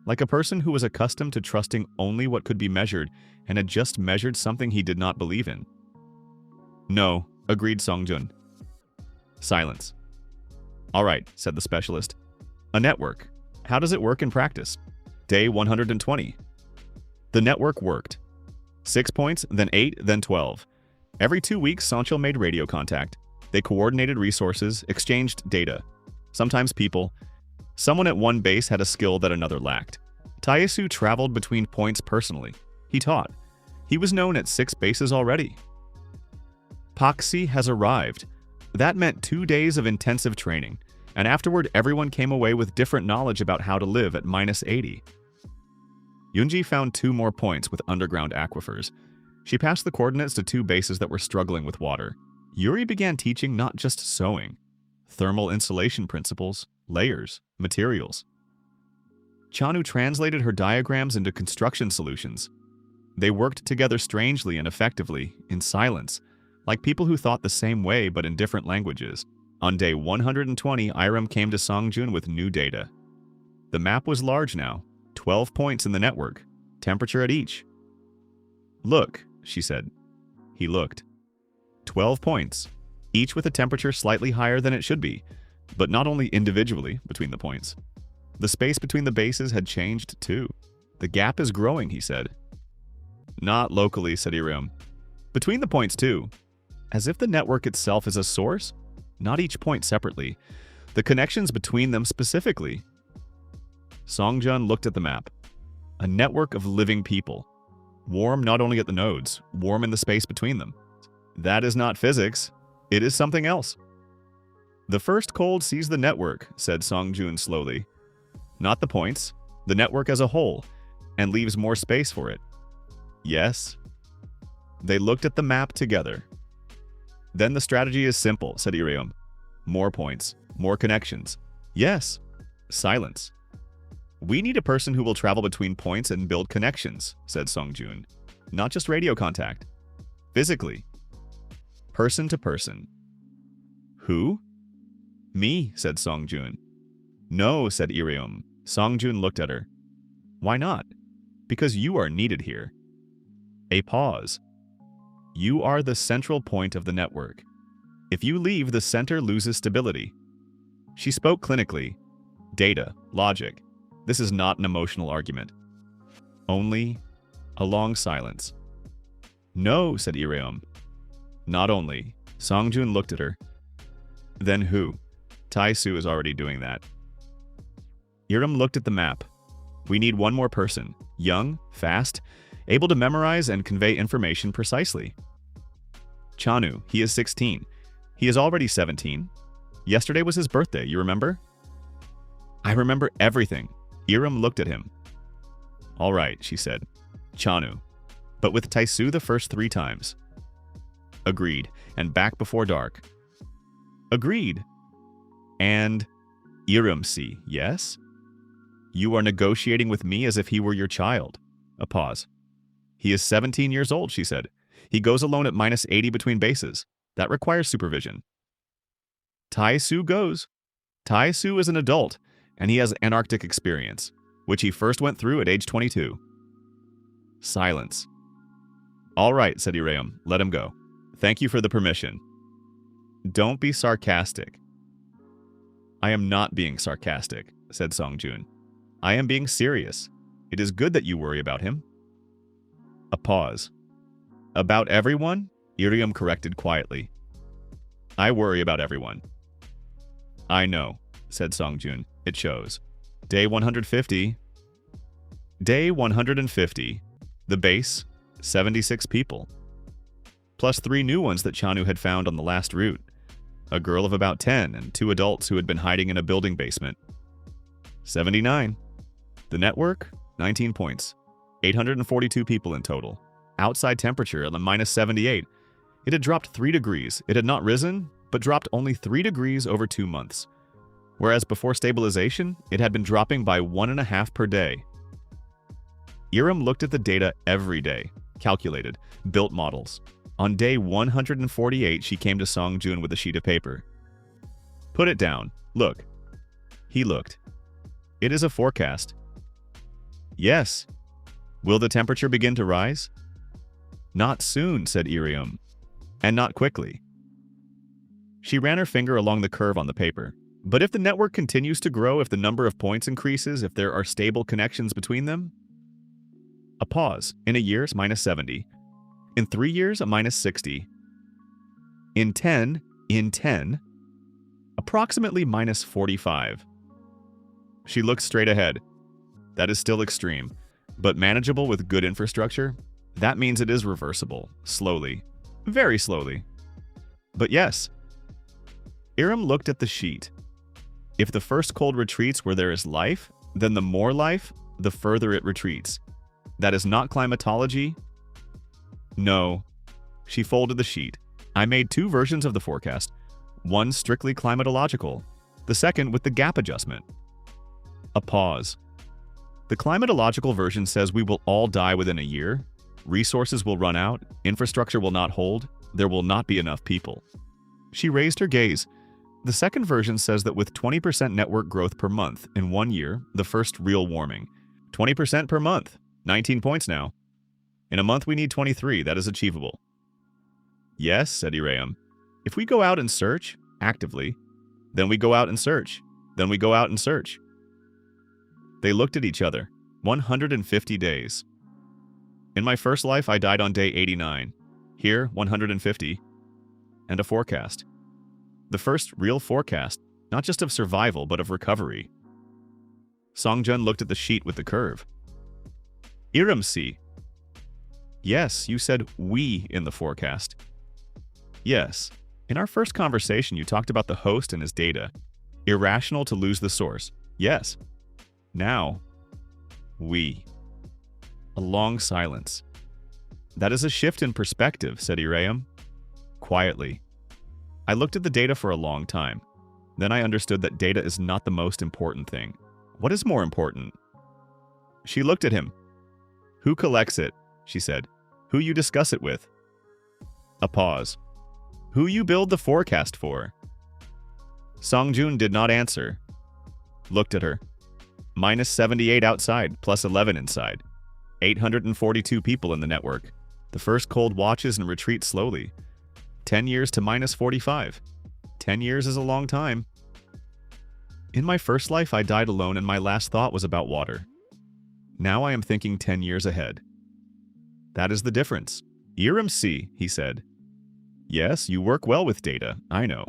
like a person who was accustomed to trusting only what could be measured and had just measured something he did not believe in. No, agreed Songjun. Silence. All right, said the specialist. A network. How does it work in practice? Day 120. The network worked. 6 points, then 8, then 12. Every 2 weeks, Sancho made radio contact. They coordinated resources, exchanged data. Sometimes people. Someone at one base had a skill that another lacked. Taesu traveled between points personally. He taught. He was known at 6 bases already. Poxy has arrived. That meant 2 days of intensive training, and afterward everyone came away with different knowledge about how to live at -80. Yunji found 2 more points with underground aquifers. She passed the coordinates to 2 bases that were struggling with water. Yuri began teaching not just sewing, thermal insulation principles, layers, materials. Chanu translated her diagrams into construction solutions. They worked together strangely and effectively, in silence, like people who thought the same way but in different languages. On day 120, Iram came to Songjun with new data. The map was large now, 12 points in the network, temperature at each. Look, she said. He looked. 12 points, each with a temperature slightly higher than it should be, but not only individually between the points. The space between the bases had changed too. The gap is growing, he said. Not locally, said Iram. Between the points too. As if the network itself is a source, not each point separately. The connections between them specifically. Songjun looked at the map. A network of living people. Warm not only at the nodes, warm in the space between them. That is not physics. It is something else. The first cold sees the network, said Songjun slowly. Not the points, the network as a whole, and leaves more space for it. Yes. They looked at the map together. Then the strategy is simple, said Irium. More points, more connections. Yes. Silence. We need a person who will travel between points and build connections, said Songjun. Not just radio contact. Physically. Person to person. Who? Me, said Songjun. No, said Irium. Songjun looked at her. Why not? Because you are needed here. A pause. You are the central point of the network. If you leave, the center loses stability. She spoke clinically. Data, logic. This is not an emotional argument. Only a long silence. No, said Irium. Not only. Songjun looked at her. Then who? Tai-Su is already doing that. Iram looked at the map. We need one more person. Young, fast, able to memorize and convey information precisely. Chanu, he is 16. He is already 17. Yesterday was his birthday, you remember? I remember everything. Iram looked at him. All right, she said. Chanu. But with Tai-Su the first 3 times. Agreed, and back before dark. Agreed. And Iram see, yes? You are negotiating with me as if he were your child. A pause. He is 17 years old, she said. He goes alone at -80 between bases. That requires supervision. Tai-Su goes. Tai-Su is an adult, and he has Antarctic experience, which he first went through at age 22. Silence. All right, said Iram. Let him go. Thank you for the permission. Don't be sarcastic. I am not being sarcastic, said Songjun. I am being serious. It is good that you worry about him. A pause. About everyone? Iram corrected quietly. I worry about everyone. I know, said Songjun. It shows. Day 150. Day 150. The base, 76 people. Plus 3 new ones that Chanu had found on the last route. A girl of about 10 and 2 adults who had been hiding in a building basement. 79. The network, 19 points. 842 people in total. Outside temperature at -78. It had dropped 3 degrees. It had not risen, but dropped only 3 degrees over 2 months. Whereas before stabilization, it had been dropping by 1.5 per day. Iram looked at the data every day, calculated, built models. On day 148, she came to Songjun with a sheet of paper. Put it down. Look. He looked. It is a forecast. Yes. Will the temperature begin to rise? Not soon, said Iram. And not quickly. She ran her finger along the curve on the paper. But if the network continues to grow, if the number of points increases, if there are stable connections between them? A pause. In a year, it's -70. In 3 years, a -60. In 10, approximately -45. She looked straight ahead. That is still extreme, but manageable with good infrastructure. That means it is reversible, slowly, very slowly. But yes. Iram looked at the sheet. If the first cold retreats where there is life, then the more life, the further it retreats. That is not climatology. No. She folded the sheet. I made 2 versions of the forecast. One strictly climatological, the second with the gap adjustment. A pause. The climatological version says we will all die within a year. Resources will run out, infrastructure will not hold, there will not be enough people. She raised her gaze. The second version says that with 20% network growth per month in 1 year, the first real warming. 20% per month. 19 points now. In a month we need 23, that is achievable. Yes, said Iram. If we go out and search, actively, then we go out and search, then we go out and search. They looked at each other. 150 days. In my first life I died on day 89. Here, 150. And a forecast. The first real forecast, not just of survival, but of recovery. Songjun looked at the sheet with the curve. Iram see. Yes, you said we in the forecast. Yes. In our first conversation, you talked about the host and his data. Irrational to lose the source. Yes. Now, we. A long silence. That is a shift in perspective, said Iram. Quietly. I looked at the data for a long time. Then I understood that data is not the most important thing. What is more important? She looked at him. Who collects it? She said. Who you discuss it with? A pause. Who you build the forecast for? Songjun did not answer. Looked at her. -78 outside, plus 11 inside. 842 people in the network. The first cold watches and retreats slowly. 10 years to -45. 10 years is a long time. In my first life, I died alone and my last thought was about water. Now I am thinking 10 years ahead. That is the difference. Iram see, he said. Yes, you work well with data, I know.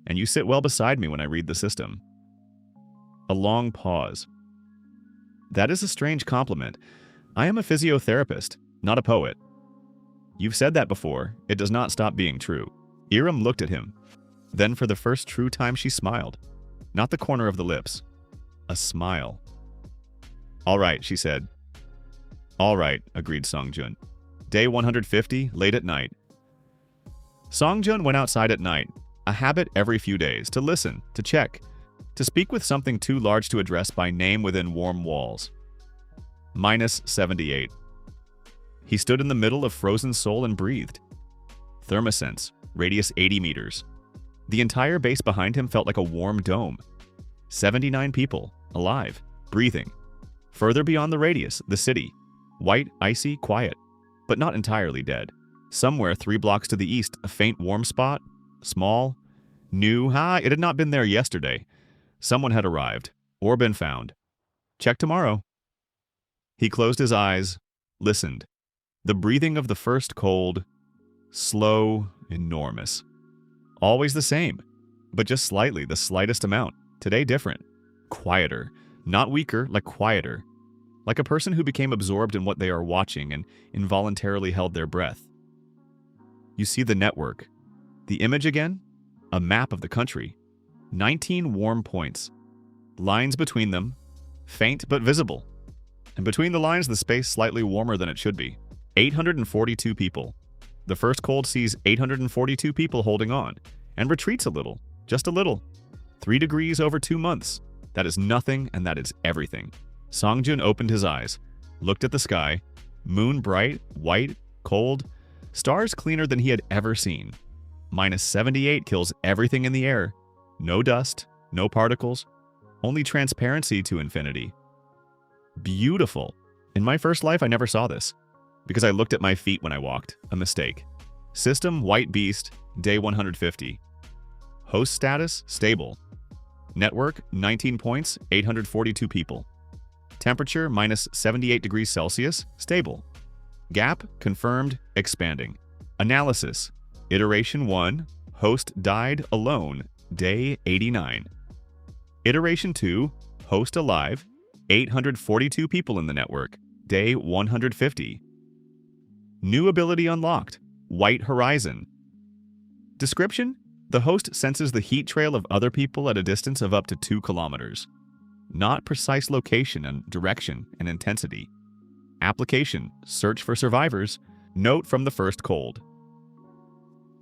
And you sit well beside me when I read the system. A long pause. That is a strange compliment. I am a physiotherapist, not a poet. You've said that before. It does not stop being true. Iram looked at him. Then for the first true time she smiled. Not the corner of the lips. A smile. All right, she said. All right, agreed Songjun. Day 150, late at night. Songjun went outside at night, a habit every few days, to listen, to check, to speak with something too large to address by name within warm walls. Minus 78. He stood in the middle of frozen Seoul and breathed. Thermosense, radius 80 meters. The entire base behind him felt like a warm dome. 79 people, alive, breathing. Further beyond the radius, the city. White, icy, quiet, but not entirely dead. Somewhere 3 blocks to the east, a faint warm spot. Small. New. It had not been there yesterday. Someone had arrived, or been found. Check tomorrow. He closed his eyes, listened. The breathing of the first cold, slow, enormous. Always the same, but just slightly, the slightest amount. Today different. Quieter. Not weaker, like quieter. Like a person who became absorbed in what they are watching and involuntarily held their breath. You see the network. The image again? A map of the country. 19 warm points. Lines between them, faint but visible. And between the lines, the space slightly warmer than it should be. 842 people. The first cold sees 842 people holding on, and retreats a little, just a little. 3 degrees over 2 months. That is nothing, and that is everything. Songjun opened his eyes, looked at the sky. Moon bright, white, cold. Stars cleaner than he had ever seen. Minus 78 kills everything in the air. No dust, no particles, only transparency to infinity. Beautiful. In my first life, I never saw this, because I looked at my feet when I walked. A mistake. System, White Beast, day 150. Host status, stable. Network, 19 points, 842 people. Temperature, minus 78 degrees Celsius, stable. Gap, confirmed, expanding. Analysis. Iteration 1, host died alone, day 89. Iteration 2, host alive, 842 people in the network, day 150. New ability unlocked, White Horizon. Description: the host senses the heat trail of other people at a distance of up to 2 kilometers. Not precise location and direction and intensity. Application: search for survivors. Note from the first cold.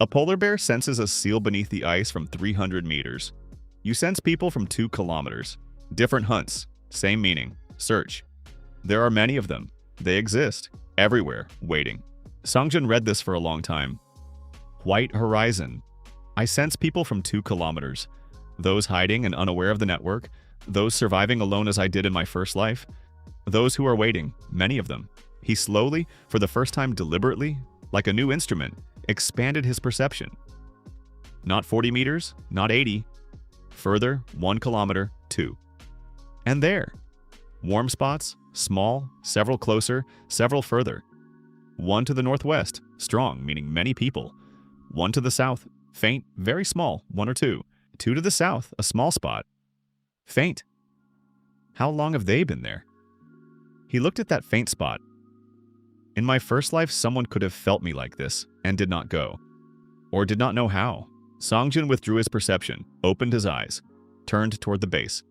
A polar bear senses a seal beneath the ice from 300 meters. You sense people from 2 kilometers. Different hunts, same meaning. Search. There are many of them. They exist, everywhere, waiting. Songjun read this for a long time. White Horizon. I sense people from 2 kilometers. Those hiding and unaware of the network. Those surviving alone as I did in my first life. Those who are waiting, many of them. He slowly, for the first time deliberately, like a new instrument, expanded his perception. Not 40 meters, not 80. Further, 1 kilometer, 2. And there. Warm spots, small, several closer, several further. 1 to the northwest, strong, meaning many people. 1 to the south, faint, very small, 1 or 2. 2 to the south, a small spot. Faint. How long have they been there? He looked at that faint spot. In my first life, someone could have felt me like this and did not go. Or did not know how. Songjun withdrew his perception, opened his eyes, turned toward the base.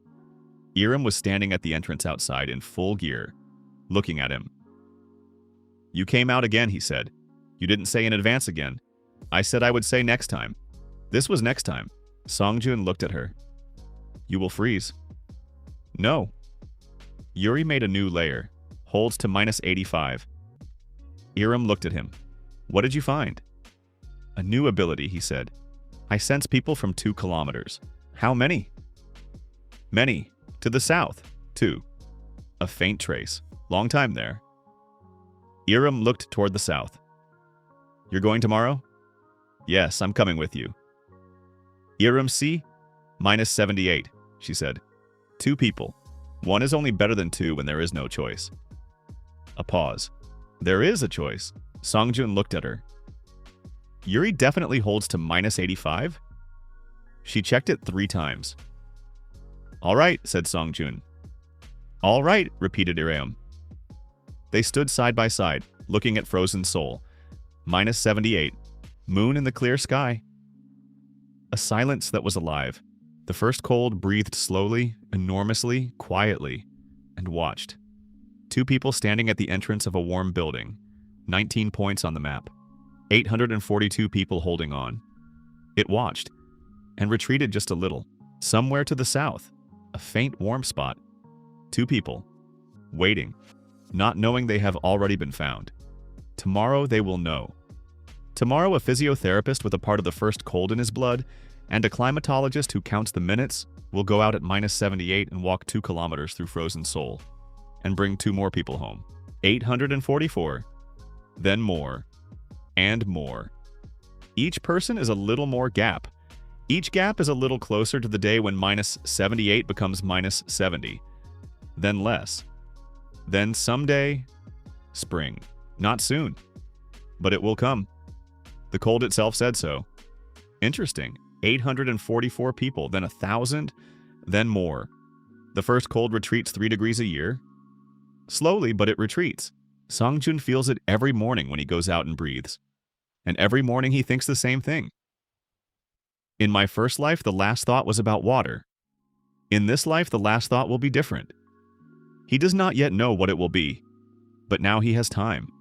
Iram was standing at the entrance outside in full gear, looking at him. You came out again, he said. You didn't say in advance again. I said I would say next time. This was next time. Songjun looked at her. You will freeze. No. Yuri made a new layer. Holds to minus 85. Iram looked at him. What did you find? A new ability, he said. I sense people from 2 kilometers. How many? Many. To the south. 2. A faint trace. Long time there. Iram looked toward the south. You're going tomorrow? Yes, I'm coming with you. Iram see? Minus 78, she said. 2 people. 1 is only better than 2 when there is no choice. A pause. There is a choice. Songjun looked at her. Yuri definitely holds to -85? She checked it 3 times. All right, said Songjun. All right, repeated Iriam. They stood side by side, looking at frozen Seoul. -78. Moon in the clear sky. A silence that was alive. The first cold breathed slowly, enormously, quietly, and watched. 2 people standing at the entrance of a warm building. 19 points on the map. 842 people holding on. It watched, and retreated just a little. Somewhere to the south, a faint warm spot. 2 people, waiting, not knowing they have already been found. Tomorrow they will know. Tomorrow a physiotherapist with a part of the first cold in his blood and a climatologist who counts the minutes will go out at -78 and walk 2 kilometers through frozen Seoul and bring 2 more people home. 844. Then more. And more. Each person is a little more gap. Each gap is a little closer to the day when -78 becomes -70. Then less. Then someday, spring. Not soon. But it will come. The cold itself said so. Interesting. 844 people, then 1,000, then more. The first cold retreats 3 degrees a year. Slowly, but it retreats. Songjun feels it every morning when he goes out and breathes. And every morning he thinks the same thing. In my first life, the last thought was about water. In this life, the last thought will be different. He does not yet know what it will be, but now he has time.